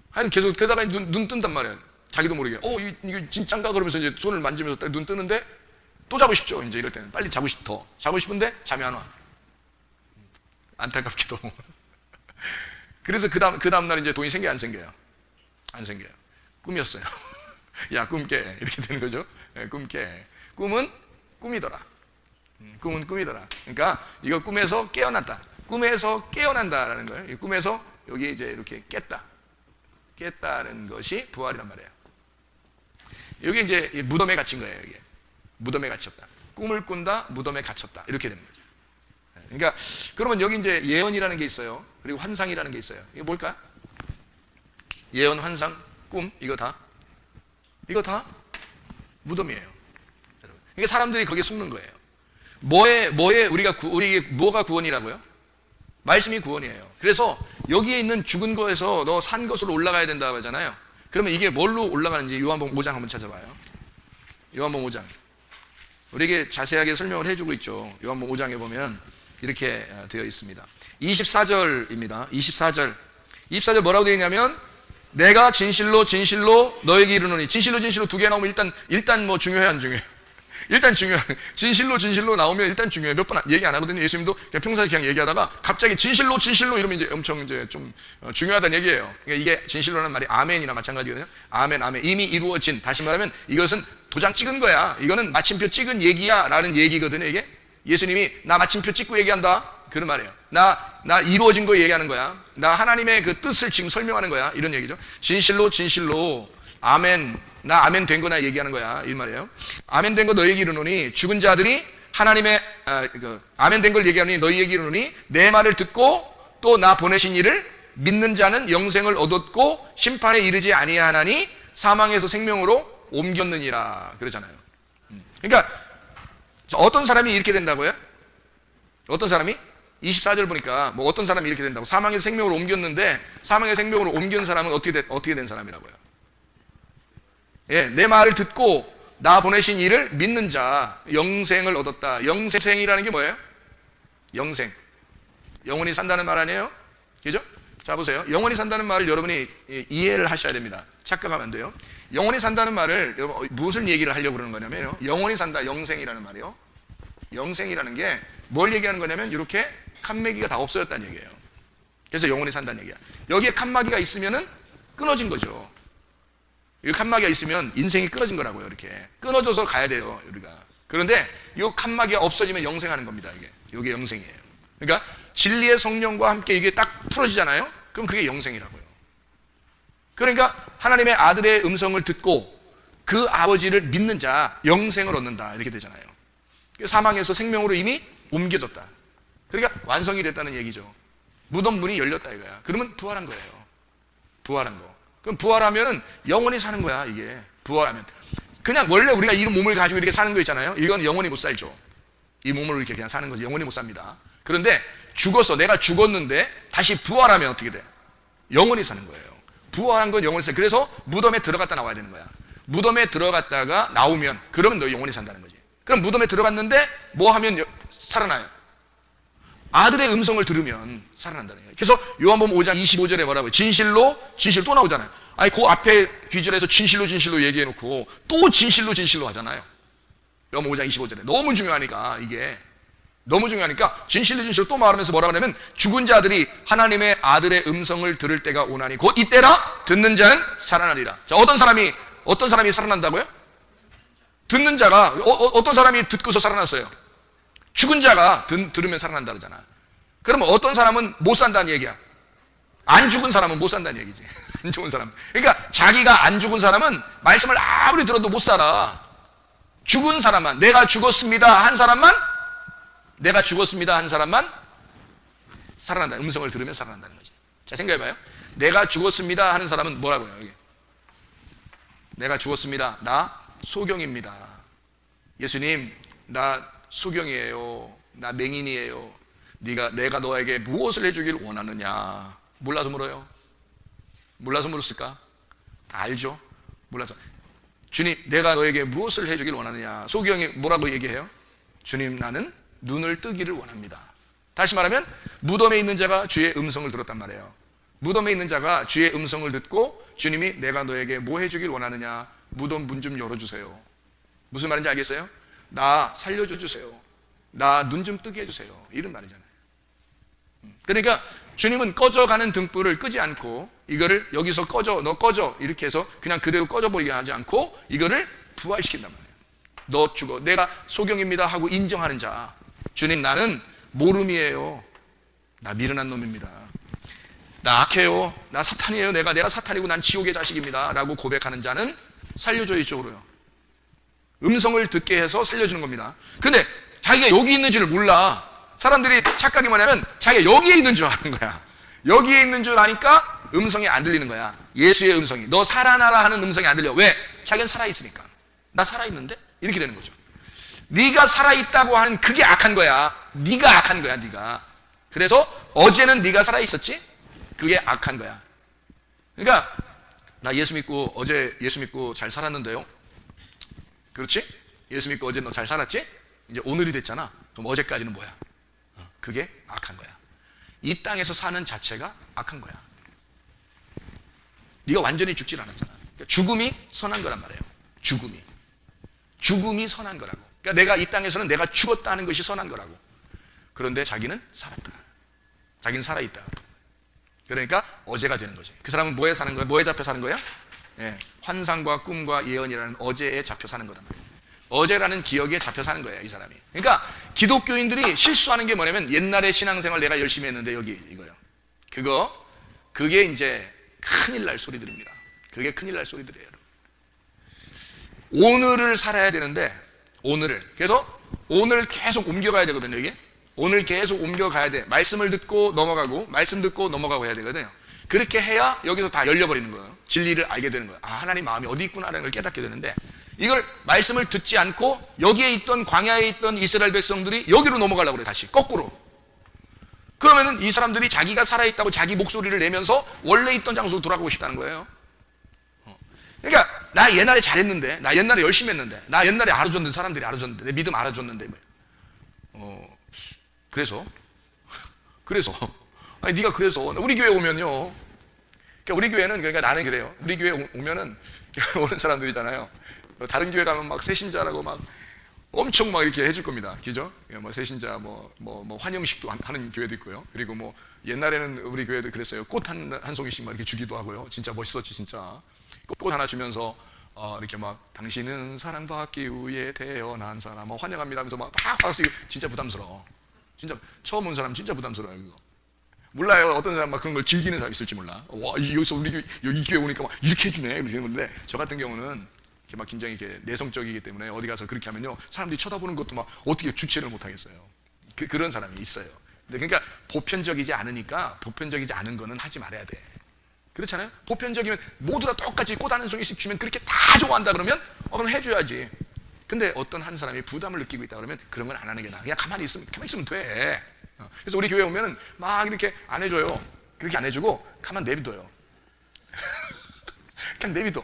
하여튼 계속 게다가 눈 뜬단 말이에요. 자기도 모르게. 이거 진짠가 그러면서 이제 손을 만지면서 눈 뜨는데 또 자고 싶죠. 이제 이럴 때는 빨리 자고 싶은데 잠이 안 와. 안타깝게도. 그래서 그 다음 날 이제 돈이 생겨요, 안 생겨요? 안 생겨요. 꿈이었어요. 야, 꿈 깨. 이렇게 되는 거죠. 꿈 깨. 꿈은 꿈이더라. 꿈은 꿈이더라. 그러니까 이거 꿈에서 깨어났다. 꿈에서 깨어난다라는 거예요. 이 꿈에서 여기 이제 이렇게 깼다는 것이 부활이란 말이에요. 여기 이제 무덤에 갇힌 거예요. 이게 무덤에 갇혔다. 꿈을 꾼다, 무덤에 갇혔다. 이렇게 되는 거죠. 그러니까 그러면 여기 이제 예언이라는 게 있어요. 그리고 환상이라는 게 있어요. 이게 뭘까? 예언, 환상, 꿈 이거 다 무덤이에요. 그러니까 사람들이 거기에 속는 거예요. 뭐에 우리에게 뭐가 구원이라고요? 말씀이 구원이에요. 그래서 여기에 있는 죽은 거에서 너 산 것으로 올라가야 된다고 하잖아요. 그러면 이게 뭘로 올라가는지 요한복음 5장 한번 찾아봐요. 요한복음 5장. 우리에게 자세하게 설명을 해주고 있죠. 요한복음 5장에 보면 이렇게 되어 있습니다. 24절입니다. 24절 뭐라고 되어 있냐면 내가 진실로 너에게 이르노니. 진실로 두 개 나오면 일단 뭐 중요해, 안 중요해? 일단 중요해. 진실로 나오면 일단 중요해. 몇 번 얘기 안 하거든요. 예수님도 그냥 평소에 그냥 얘기하다가 갑자기 진실로 이러면 이제 엄청 이제 좀 중요하다는 얘기예요. 그러니까 이게 진실로라는 말이 아멘이나 마찬가지거든요. 아멘. 이미 이루어진. 다시 말하면 이것은 도장 찍은 거야. 이거는 마침표 찍은 얘기야. 라는 얘기거든요. 이게 예수님이 나 마침표 찍고 얘기한다. 그런 말이에요. 나 이루어진 거 얘기하는 거야. 나 하나님의 그 뜻을 지금 설명하는 거야. 이런 얘기죠. 진실로 진실로 아멘, 나 아멘 된 거나 얘기하는 거야. 이 말이에요. 아멘 된 거 너에게 이르노니 죽은 자들이 하나님의 아멘 된 걸 얘기하노니 너희에게 이르노니 내 말을 듣고 또 나 보내신 이를 믿는 자는 영생을 얻었고 심판에 이르지 아니하나니 사망에서 생명으로 옮겼느니라 그러잖아요. 그러니까 어떤 사람이 이렇게 된다고요? 어떤 사람이? 24절 보니까 뭐 어떤 사람이 이렇게 된다고, 사망에서 생명으로 옮겼는데 사망의 생명으로 옮긴 사람은 어떻게 된 사람이라고요? 예, 내 말을 듣고 나 보내신 이를 믿는 자 영생을 얻었다. 영생이라는 게 뭐예요? 영생, 영원히 산다는 말 아니에요? 그죠? 자 보세요. 영원히 산다는 말을 여러분이 이해를 하셔야 됩니다. 착각하면 안 돼요. 영원히 산다는 말을 무슨 얘기를 하려고 그러는 거냐면요, 영원히 산다, 영생이라는 말이요. 영생이라는 게 뭘 얘기하는 거냐면 이렇게 칸막이가 다 없어졌다는 얘기예요. 그래서 영원히 산다는 얘기야. 여기에 칸막이가 있으면은 끊어진 거죠. 이 칸막이가 있으면 인생이 끊어진 거라고요. 이렇게 끊어져서 가야 돼요, 우리가. 그런데 이 칸막이가 없어지면 영생하는 겁니다. 이게 영생이에요. 그러니까 진리의 성령과 함께 이게 딱 풀어지잖아요. 그럼 그게 영생이라고요. 그러니까 하나님의 아들의 음성을 듣고 그 아버지를 믿는 자 영생을 얻는다, 이렇게 되잖아요. 사망에서 생명으로 이미 옮겨졌다. 그러니까 완성이 됐다는 얘기죠. 무덤 문이 열렸다 이거야. 그러면 부활한 거예요. 부활한 거. 그럼 부활하면은 영원히 사는 거야. 이게 부활하면 그냥 원래 우리가 이 몸을 가지고 이렇게 사는 거 있잖아요. 이건 영원히 못 살죠. 이 몸으로 이렇게 그냥 사는 거지 영원히 못 삽니다. 그런데 죽었어, 내가 죽었는데 다시 부활하면 어떻게 돼? 영원히 사는 거예요. 부활한 건 영원히 사. 그래서 무덤에 들어갔다 나와야 되는 거야. 무덤에 들어갔다가 나오면 그러면 너 영원히 산다는 거지. 그럼 무덤에 들어갔는데 뭐 하면 살아나요? 아들의 음성을 들으면 살아난다는 거예요. 그래서 요한복음 5장 25절에 뭐라고요? 진실로 진실 또 나오잖아요. 아니 그 앞에 귀절에서 진실로 진실로 얘기해 놓고 또 진실로 진실로 하잖아요. 요한복음 5장 25절에 너무 중요하니까, 이게 너무 중요하니까 진실로 진실로 또 말하면서 뭐라고 하냐면 죽은 자들이 하나님의 아들의 음성을 들을 때가 오나니 곧 이때라 듣는 자는 살아나리라. 자, 어떤 사람이 살아난다고요? 듣는 자가 어떤 사람이 듣고서 살아났어요? 죽은 자가 들으면 살아난다 그러잖아. 그러면 어떤 사람은 못 산다는 얘기야. 안 죽은 사람은 못 산다는 얘기지. 안 죽은 사람. 그러니까 자기가 안 죽은 사람은 말씀을 아무리 들어도 못 살아. 죽은 사람만, 내가 죽었습니다 한 사람만 살아난다. 음성을 들으면 살아난다는 거지. 자, 생각해봐요. 내가 죽었습니다 하는 사람은 뭐라고요? 여기. 내가 죽었습니다. 나 소경입니다. 예수님, 나 소경이에요. 나 맹인이에요. 내가 너에게 무엇을 해주길 원하느냐? 몰라서 물어요. 몰라서 물었을까? 다 알죠? 몰라서. 주님, 내가 너에게 무엇을 해주길 원하느냐? 소경이 뭐라고 얘기해요? 주님, 나는 눈을 뜨기를 원합니다. 다시 말하면 무덤에 있는 자가 주의 음성을 들었단 말이에요. 무덤에 있는 자가 주의 음성을 듣고 주님이 내가 너에게 뭐 해주길 원하느냐? 무덤 문 좀 열어주세요. 무슨 말인지 알겠어요? 나 살려줘 주세요. 나 눈 좀 뜨게 해주세요. 이런 말이잖아요. 그러니까 주님은 꺼져가는 등불을 끄지 않고 이거를 여기서 너 꺼져 이렇게 해서 그냥 그대로 꺼져 보이게 하지 않고 이거를 부활시킨단 말이에요. 너 죽어, 내가 소경입니다 하고 인정하는 자. 주님, 나는 모름이에요. 나 미련한 놈입니다. 나 악해요. 나 사탄이에요. 내가 사탄이고 난 지옥의 자식입니다 라고 고백하는 자는 살려줘, 이쪽으로요. 음성을 듣게 해서 살려주는 겁니다. 근데 자기가 여기 있는 줄 몰라. 사람들이 착각이 뭐냐면 자기가 여기에 있는 줄 아는 거야. 여기에 있는 줄 아니까 음성이 안 들리는 거야. 예수의 음성이, 너 살아나라 하는 음성이 안 들려. 왜? 자기는 살아있으니까. 나 살아있는데? 이렇게 되는 거죠. 네가 살아있다고 하는 그게 악한 거야. 네가 악한 거야, 네가. 그래서 어제는 네가 살아있었지? 그게 악한 거야. 그러니까 나 예수 믿고 어제 예수 믿고 잘 살았는데요. 그렇지? 예수 믿고 어제 너 잘 살았지? 이제 오늘이 됐잖아. 그럼 어제까지는 뭐야? 그게 악한 거야. 이 땅에서 사는 자체가 악한 거야. 네가 완전히 죽질 않았잖아. 그러니까 죽음이 선한 거란 말이에요. 죽음이 선한 거라고. 그러니까 내가 이 땅에서는 내가 죽었다는 것이 선한 거라고. 그런데 자기는 살았다. 자기는 살아있다. 그러니까 어제가 되는 거지. 그 사람은 뭐에 사는 거야? 뭐에 잡혀 사는 거야? 예, 환상과 꿈과 예언이라는 어제에 잡혀 사는 거단 말이에요. 어제라는 기억에 잡혀 사는 거예요, 이 사람이. 그러니까 기독교인들이 실수하는 게 뭐냐면 옛날에 신앙생활 내가 열심히 했는데 여기 이거요. 그게 이제 큰일 날 소리들입니다. 그게 큰일 날 소리들이에요. 오늘을 살아야 되는데 그래서 오늘 계속 옮겨가야 되거든요. 이게 오늘 계속 옮겨가야 돼. 말씀을 듣고 넘어가고 말씀 듣고 넘어가고 해야 되거든요. 그렇게 해야 여기서 다 열려버리는 거예요. 진리를 알게 되는 거예요. 아, 하나님 마음이 어디 있구나라는 걸 깨닫게 되는데, 이걸 말씀을 듣지 않고 여기에 있던 광야에 있던 이스라엘 백성들이 여기로 넘어가려고 그래. 다시 거꾸로. 그러면은 이 사람들이 자기가 살아있다고 자기 목소리를 내면서 원래 있던 장소로 돌아가고 싶다는 거예요. 그러니까 나 옛날에 잘했는데, 나 옛날에 열심히 했는데, 나 옛날에 알아줬는데, 사람들이 알아줬는데, 내 믿음 알아줬는데, 그래서 아니 네가 그래서 우리 교회 오면요, 그러니까 우리 교회는, 그러니까 나는 그래요. 우리 교회 오면은 오는 사람들이잖아요. 다른 교회 가면 막 새신자라고 막 엄청 막 이렇게 해줄 겁니다. 그죠? 뭐 새신자 뭐 환영식도 하는 교회도 있고요. 그리고 뭐 옛날에는 우리 교회도 그랬어요. 꽃 한 송이씩 막 이렇게 주기도 하고요. 진짜 멋있었지, 진짜. 꽃 하나 주면서 이렇게 막 당신은 사랑받기 위해 태어난 사람 뭐 환영합니다 하면서 막 박수. 진짜 부담스러워. 진짜 처음 온 사람 진짜 부담스러워요. 그거. 몰라요. 어떤 사람 막 그런 걸 즐기는 사람 있을지 몰라. 와, 여기서 여기 교회 오니까 막 이렇게 해주네 이렇게 되는데, 저 같은 경우는 이렇게 막 굉장히 이렇게 내성적이기 때문에 어디 가서 그렇게 하면요, 사람들이 쳐다보는 것도 막 어떻게 주체를 못 하겠어요. 그런 사람이 있어요. 근데 그러니까 보편적이지 않으니까, 보편적이지 않은 거는 하지 말아야 돼. 그렇잖아요? 보편적이면 모두 다 똑같이 꽃 한 송이씩 주면 그렇게 다 좋아한다 그러면 그럼 해줘야지. 근데 어떤 한 사람이 부담을 느끼고 있다 그러면 그런 건 안 하는 게 나아. 그냥 가만히 있으면 돼. 그래서 우리 교회 오면은 막 이렇게 안 해줘요. 그렇게 안 해주고 가만 내비둬요. 그냥 내비둬.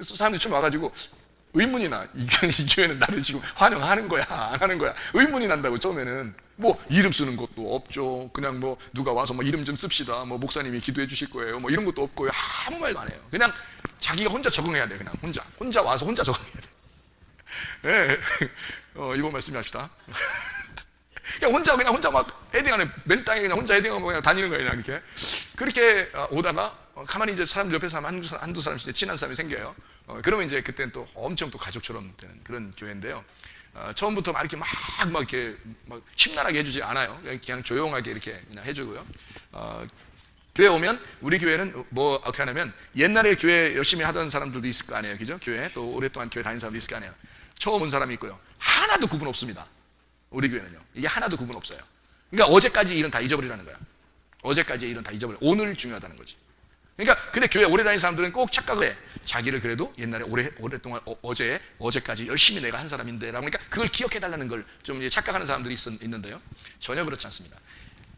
사람들이 처음 와가지고 의문이 나. 이 교회는 나를 지금 환영하는 거야, 안 하는 거야? 의문이 난다고. 처음에는 뭐 이름 쓰는 것도 없죠. 그냥 뭐 누가 와서 뭐 이름 좀 씁시다, 뭐 목사님이 기도해 주실 거예요, 뭐 이런 것도 없고요. 아무 말도 안 해요. 그냥 자기가 혼자 적응해야 돼. 그냥 혼자 와서 혼자 적응해야 돼. 네. 이번 말씀이 합시다. 그냥 혼자 막 헤딩하는, 맨 땅에 그냥 혼자 헤딩하고 그냥 다니는 거예요. 그냥 이렇게. 그렇게 오다가 가만히 이제 사람들 옆에 사람 한두 사람씩 친한 사람이 생겨요. 그러면 이제 그때는 또 엄청 또 가족처럼 되는 그런 교회인데요. 처음부터 막 이렇게 막 이렇게 막 심란하게 해주지 않아요. 그냥 조용하게 이렇게 그냥 해주고요. 교회 오면 우리 교회는 뭐 어떻게 하냐면, 옛날에 교회 열심히 하던 사람들도 있을 거 아니에요. 그죠? 교회 또 오랫동안 교회 다닌 사람도 있을 거 아니에요. 처음 온 사람이 있고요. 하나도 구분 없습니다. 우리 교회는요. 이게 하나도 구분 없어요. 그러니까 어제까지 일은 다 잊어버리라는 거야. 어제까지의 일은 다 잊어버려. 오늘 중요하다는 거지. 그러니까 근데 교회 오래 다닌 사람들은 꼭 착각을 해. 자기를 그래도 옛날에 오랫동안 어제까지 열심히 내가 한 사람인데 라고, 그러니까 그걸 기억해달라는 걸 좀 착각하는 사람들이 있는데요. 전혀 그렇지 않습니다.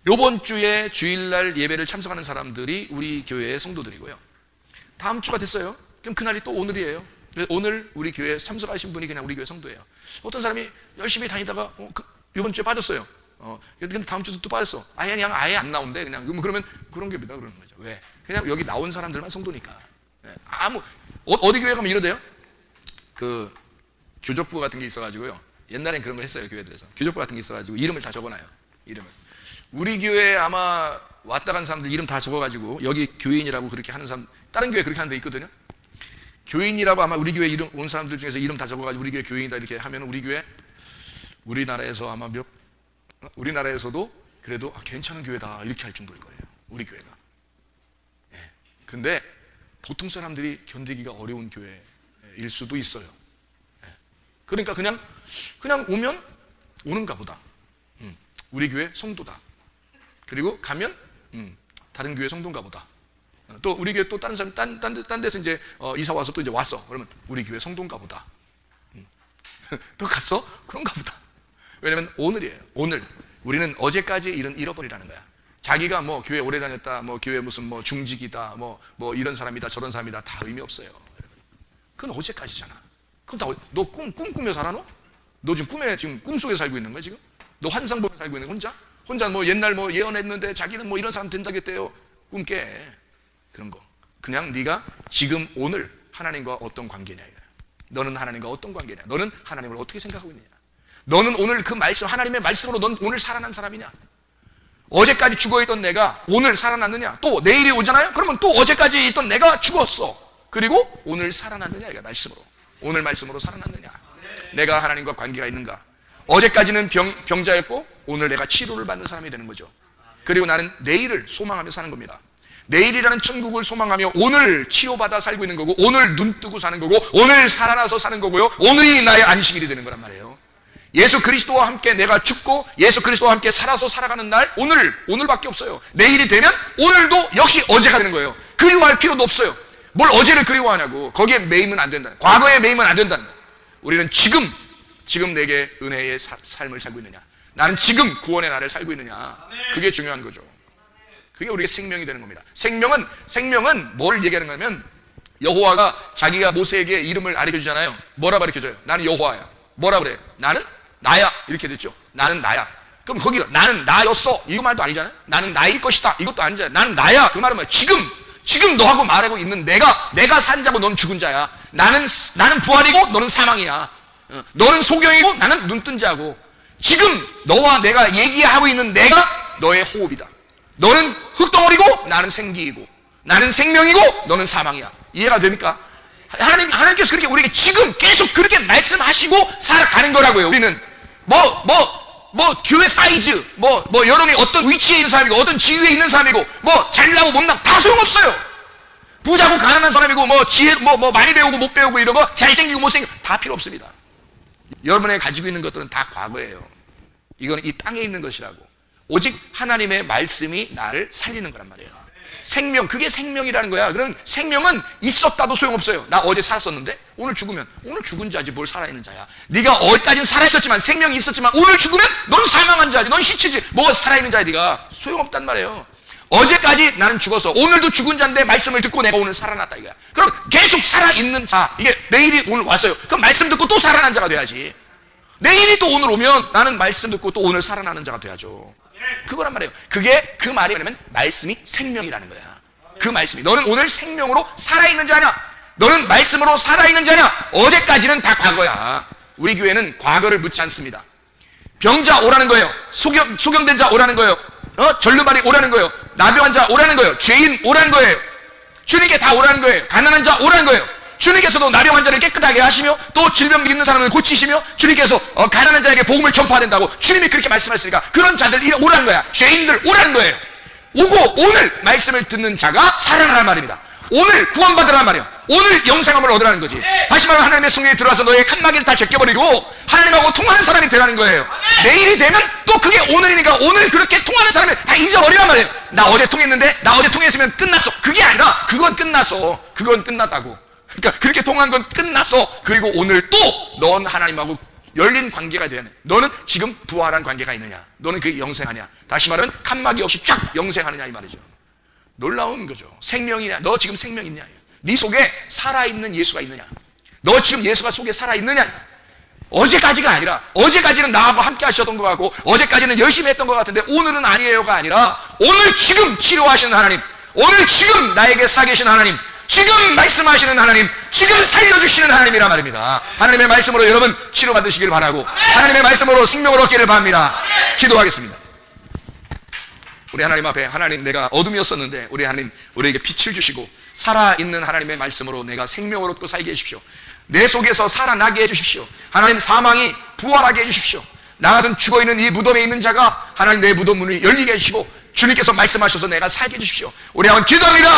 이번 주에 주일날 예배를 참석하는 사람들이 우리 교회의 성도들이고요. 다음 주가 됐어요. 그럼 그날이 또 오늘이에요. 오늘 우리 교회에 참석하신 분이 그냥 우리 교회 성도예요. 어떤 사람이 열심히 다니다가 이번 주에 빠졌어요. 근데 다음 주도 또 빠졌어. 그냥 아예 안 나온대. 그냥 그러면 그런 게 뭐다 그러는 거죠. 왜? 그냥 여기 나온 사람들만 성도니까. 어디 교회 가면 이러대요. 그 교족부 같은 게 있어가지고요. 옛날엔 그런 거 했어요. 교회들에서 교족부 같은 게 있어가지고 이름을 다 적어놔요. 이름을. 우리 교회에 아마 왔다 간 사람들 이름 다 적어가지고 여기 교인이라고 그렇게 하는 사람, 다른 교회 그렇게 하는 데 있거든요. 교인이라고 아마 우리 교회 이름 온 사람들 중에서 이름 다 적어가지고 우리 교회 교인이다 이렇게 하면 우리 교회, 우리나라에서 아마 우리나라에서도 그래도 괜찮은 교회다 이렇게 할 정도일 거예요. 우리 교회가. 예. 근데 보통 사람들이 견디기가 어려운 교회일 수도 있어요. 예. 그러니까 그냥 오면 오는가 보다. 우리 교회 성도다. 그리고 가면 다른 교회 성도인가 보다. 또 우리 교회 또 다른 사람 딴 데서 이제 이사 와서 또 이제 왔어. 그러면 우리 교회 성도인가 보다. 또 갔어? 그런가 보다. 왜냐면 오늘이에요. 오늘 우리는 어제까지 일은 잃어버리라는 거야. 자기가 뭐 교회 오래 다녔다, 뭐 교회 무슨 뭐 중직이다, 뭐 이런 사람이다, 저런 사람이다, 다 의미 없어요. 그건 어제까지잖아. 그럼 너 꿈 꾸며 살아 너? 너 지금 꿈속에 살고 있는 거야 지금? 너 환상 보며 살고 있는 거야 혼자 뭐 옛날 뭐 예언했는데 자기는 뭐 이런 사람 된다겠대요. 꿈 깨. 그런 거. 그냥 네가 지금 오늘 하나님과 어떤 관계냐 이거야. 너는 하나님과 어떤 관계냐? 너는 하나님을 어떻게 생각하고 있느냐? 너는 오늘 그 말씀, 하나님의 말씀으로 넌 오늘 살아난 사람이냐? 어제까지 죽어있던 내가 오늘 살아났느냐? 또 내일이 오잖아요? 그러면 또 어제까지 있던 내가 죽었어. 그리고 오늘 살아났느냐? 이거 말씀으로. 오늘 말씀으로 살아났느냐? 내가 하나님과 관계가 있는가? 어제까지는 병자였고 오늘 내가 치료를 받는 사람이 되는 거죠. 그리고 나는 내일을 소망하며 사는 겁니다. 내일이라는 천국을 소망하며 오늘 치료받아 살고 있는 거고, 오늘 눈 뜨고 사는 거고, 오늘 살아나서 사는 거고요. 오늘이 나의 안식일이 되는 거란 말이에요. 예수 그리스도와 함께 내가 죽고 예수 그리스도와 함께 살아서 살아가는 날, 오늘밖에 없어요. 내일이 되면 오늘도 역시 어제가 되는 거예요. 그리워할 필요도 없어요. 뭘 어제를 그리워하냐고. 거기에 매이면 안 된다는, 과거에 매이면 안 된다는 거예요. 우리는 지금 내게 은혜의 삶을 살고 있느냐, 나는 지금 구원의 날을 살고 있느냐, 그게 중요한 거죠. 그게 우리의 생명이 되는 겁니다. 생명은 뭘 얘기하는 거냐면, 여호와가 자기가 모세에게 이름을 가르쳐주잖아요. 뭐라 가르쳐줘요? 나는 여호와야. 뭐라 그래요? 나는 나야. 이렇게 됐죠. 나는 나야. 그럼 거기가 나는 나였어, 이 말도 아니잖아요. 나는 나일 것이다, 이것도 아니잖아요. 나는 나야, 그 말은 뭐야? 지금 너하고 말하고 있는 내가 산 자고 너는 죽은 자야. 나는 부활이고 너는 사망이야. 너는 소경이고 나는 눈뜬 자고, 지금 너와 내가 얘기하고 있는 내가 너의 호흡이다. 너는 흙덩어리고 나는 생기이고, 나는 생명이고 너는 사망이야. 이해가 됩니까? 하나님께서 그렇게 우리에게 지금 계속 그렇게 말씀하시고 살아가는 거라고요. 우리는 교회 사이즈, 여러분이 어떤 위치에 있는 사람이고, 어떤 지위에 있는 사람이고, 잘나고 못나고 다 소용없어요. 부자고 가난한 사람이고, 많이 배우고 못 배우고, 이런 거 잘생기고 못생기고 다 필요 없습니다. 여러분이 가지고 있는 것들은 다 과거예요. 이건 이 땅에 있는 것이라고. 오직 하나님의 말씀이 나를 살리는 거란 말이에요. 생명, 그게 생명이라는 거야. 그런 생명은 있었다도 소용없어요. 나 어제 살았었는데 오늘 죽으면, 오늘 죽은 자지 뭘 살아있는 자야. 네가 어디까지는 살아있었지만, 생명이 있었지만 오늘 죽으면 넌 사망한 자지, 넌 시체지. 뭐가 살아있는 자야. 네가 소용없단 말이에요. 어제까지 나는 죽어서 오늘도 죽은 자인데 말씀을 듣고 내가 오늘 살아났다 이거야. 그럼 계속 살아있는 자, 이게 내일이 오늘 왔어요. 그럼 말씀 듣고 또 살아난 자가 돼야지. 내일이 또 오늘 오면 나는 말씀 듣고 또 오늘 살아나는 자가 돼야죠. 그거란 말이에요. 그게 그 말이 뭐냐면 말씀이 생명이라는 거야. 그 말씀이, 너는 오늘 생명으로 살아있는 자냐, 너는 말씀으로 살아있는 자냐. 어제까지는 다 과거야. 우리 교회는 과거를 묻지 않습니다. 병자 오라는 거예요. 소경된 자 오라는 거예요. 절름발이 오라는 거예요. 나병한 자 오라는 거예요. 죄인 오라는 거예요. 주님께 다 오라는 거예요. 가난한 자 오라는 거예요. 주님께서도 나병한 자를 깨끗하게 하시며, 또 질병 있는 사람을 고치시며, 주님께서 가난한 자에게 복음을 전파해야 된다고 주님이 그렇게 말씀하셨으니까 그런 자들 오라는 거야. 죄인들 오라는 거예요. 오고 오늘 말씀을 듣는 자가 살아나란 말입니다. 오늘 구원받으라는 말이에요. 오늘 영생함을 얻으라는 거지. 다시 말하면 하나님의 성령이 들어와서 너의 칸막이를 다 제껴버리고 하나님하고 통하는 사람이 되라는 거예요. 내일이 되면 또 그게 오늘이니까 오늘 그렇게 통하는 사람을 다 잊어버리란 말이에요. 나 어제 통했는데, 나 어제 통했으면 끝났어. 그게 아니라 그건 끝났어. 그건 끝났다고. 그러니까 그렇게 통한 건 끝났어. 그리고 오늘 또 넌 하나님하고 열린 관계가 돼야 돼. 너는 지금 부활한 관계가 있느냐, 너는 그게 영생하냐. 다시 말하면 칸막이 없이 쫙 영생하느냐 이 말이죠. 놀라운 거죠. 생명이냐, 너 지금 생명 있냐, 네 속에 살아있는 예수가 있느냐, 너 지금 예수가 속에 살아있느냐. 어제까지가 아니라, 어제까지는 나하고 함께 하셨던 것 같고, 어제까지는 열심히 했던 것 같은데 오늘은 아니에요가 아니라, 오늘 지금 치료하시는 하나님, 오늘 지금 나에게 살아계신 하나님, 지금 말씀하시는 하나님, 지금 살려주시는 하나님이란 말입니다. 하나님의 말씀으로 여러분 치료받으시길 바라고, 하나님의 말씀으로 생명을 얻기를 바랍니다. 기도하겠습니다. 우리 하나님 앞에, 하나님, 내가 어둠이었었는데 우리 하나님 우리에게 빛을 주시고 살아있는 하나님의 말씀으로 내가 생명을 얻고 살게 해주십시오. 내 속에서 살아나게 해주십시오. 하나님, 사망이 부활하게 해주십시오. 나 같은 죽어있는 이 무덤에 있는 자가 하나님 내 무덤 문을 열리게 해주시고 주님께서 말씀하셔서 내가 살게 해주십시오. 우리 한번 기도합니다.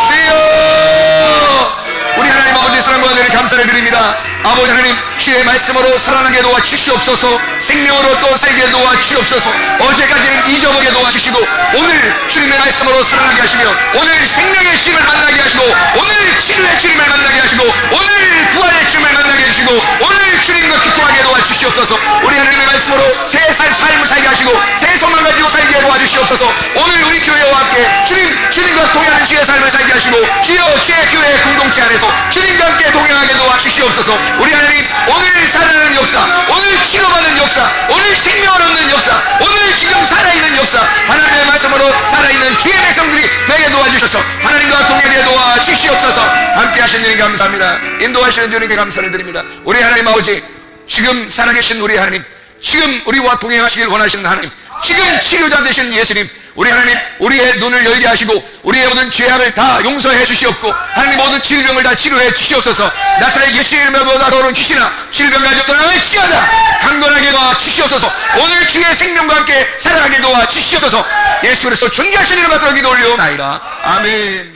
주여, 우리 하나님 아버지 사랑과 은혜를 감사를 드립니다. 아버지 하나님, 주의 말씀으로 살아나게 도와주시옵소서. 생명을 얻고 살게 도와주시옵소서. 어제까지는 잊어버리게 도와주시고 오늘 주님의 말씀으로 살아나게 하시며, 오늘 생명의 주님을 만나게 하시고, 오늘 치료의 주님을 만나게 하시고, 오늘 부활의 주님을 만나게 해주시고, 오늘 주님과 기통하게 도와주시옵소서. 우리 하나님의 말씀으로 새 삶을 살게 하시고 새 소망 가지고 살게 도와주시옵소서. 오늘 우리 교회와 함께 주님과 동행하는 주의 삶을 살게 하시고, 주여 주의 교회 공동체 안에서 주님과 함께 동행하게 도와주시옵소서. 우리 하나님, 오늘 살아나는 역사, 오늘 치료받는 역사, 오늘 생명을 얻는 역사, 오늘 지금 살아있는 역사, 하나님의 말씀으로 살아있는 주의 백성들이 되게 도와주셔서 하나님과 동행하게 도와주시옵소서. 함께 하신 주님 감사합니다. 인도하시는 주님께 감사를 드립니다. 우리 하나님 아버지, 지금 살아계신 우리 하나님, 지금 우리와 동행하시길 원하시는 하나님, 지금 치료자 되신 예수님, 우리 하나님 우리의 눈을 열게 하시고 우리의 모든 죄악을 다 용서해 주시옵고 하나님 모든 질병을 다 치료해 주시옵소서. 나사렛 예수의 이름으로 모든 더러운 귀신아 질병 가졌던 하나님 치유하다 강건하게 도와 주시옵소서. 오늘 주의 생명과 함께 살아가게 도와 주시옵소서. 예수 그리스도 존귀하신 이름 받들어 기도 올려옵나이다. 아멘.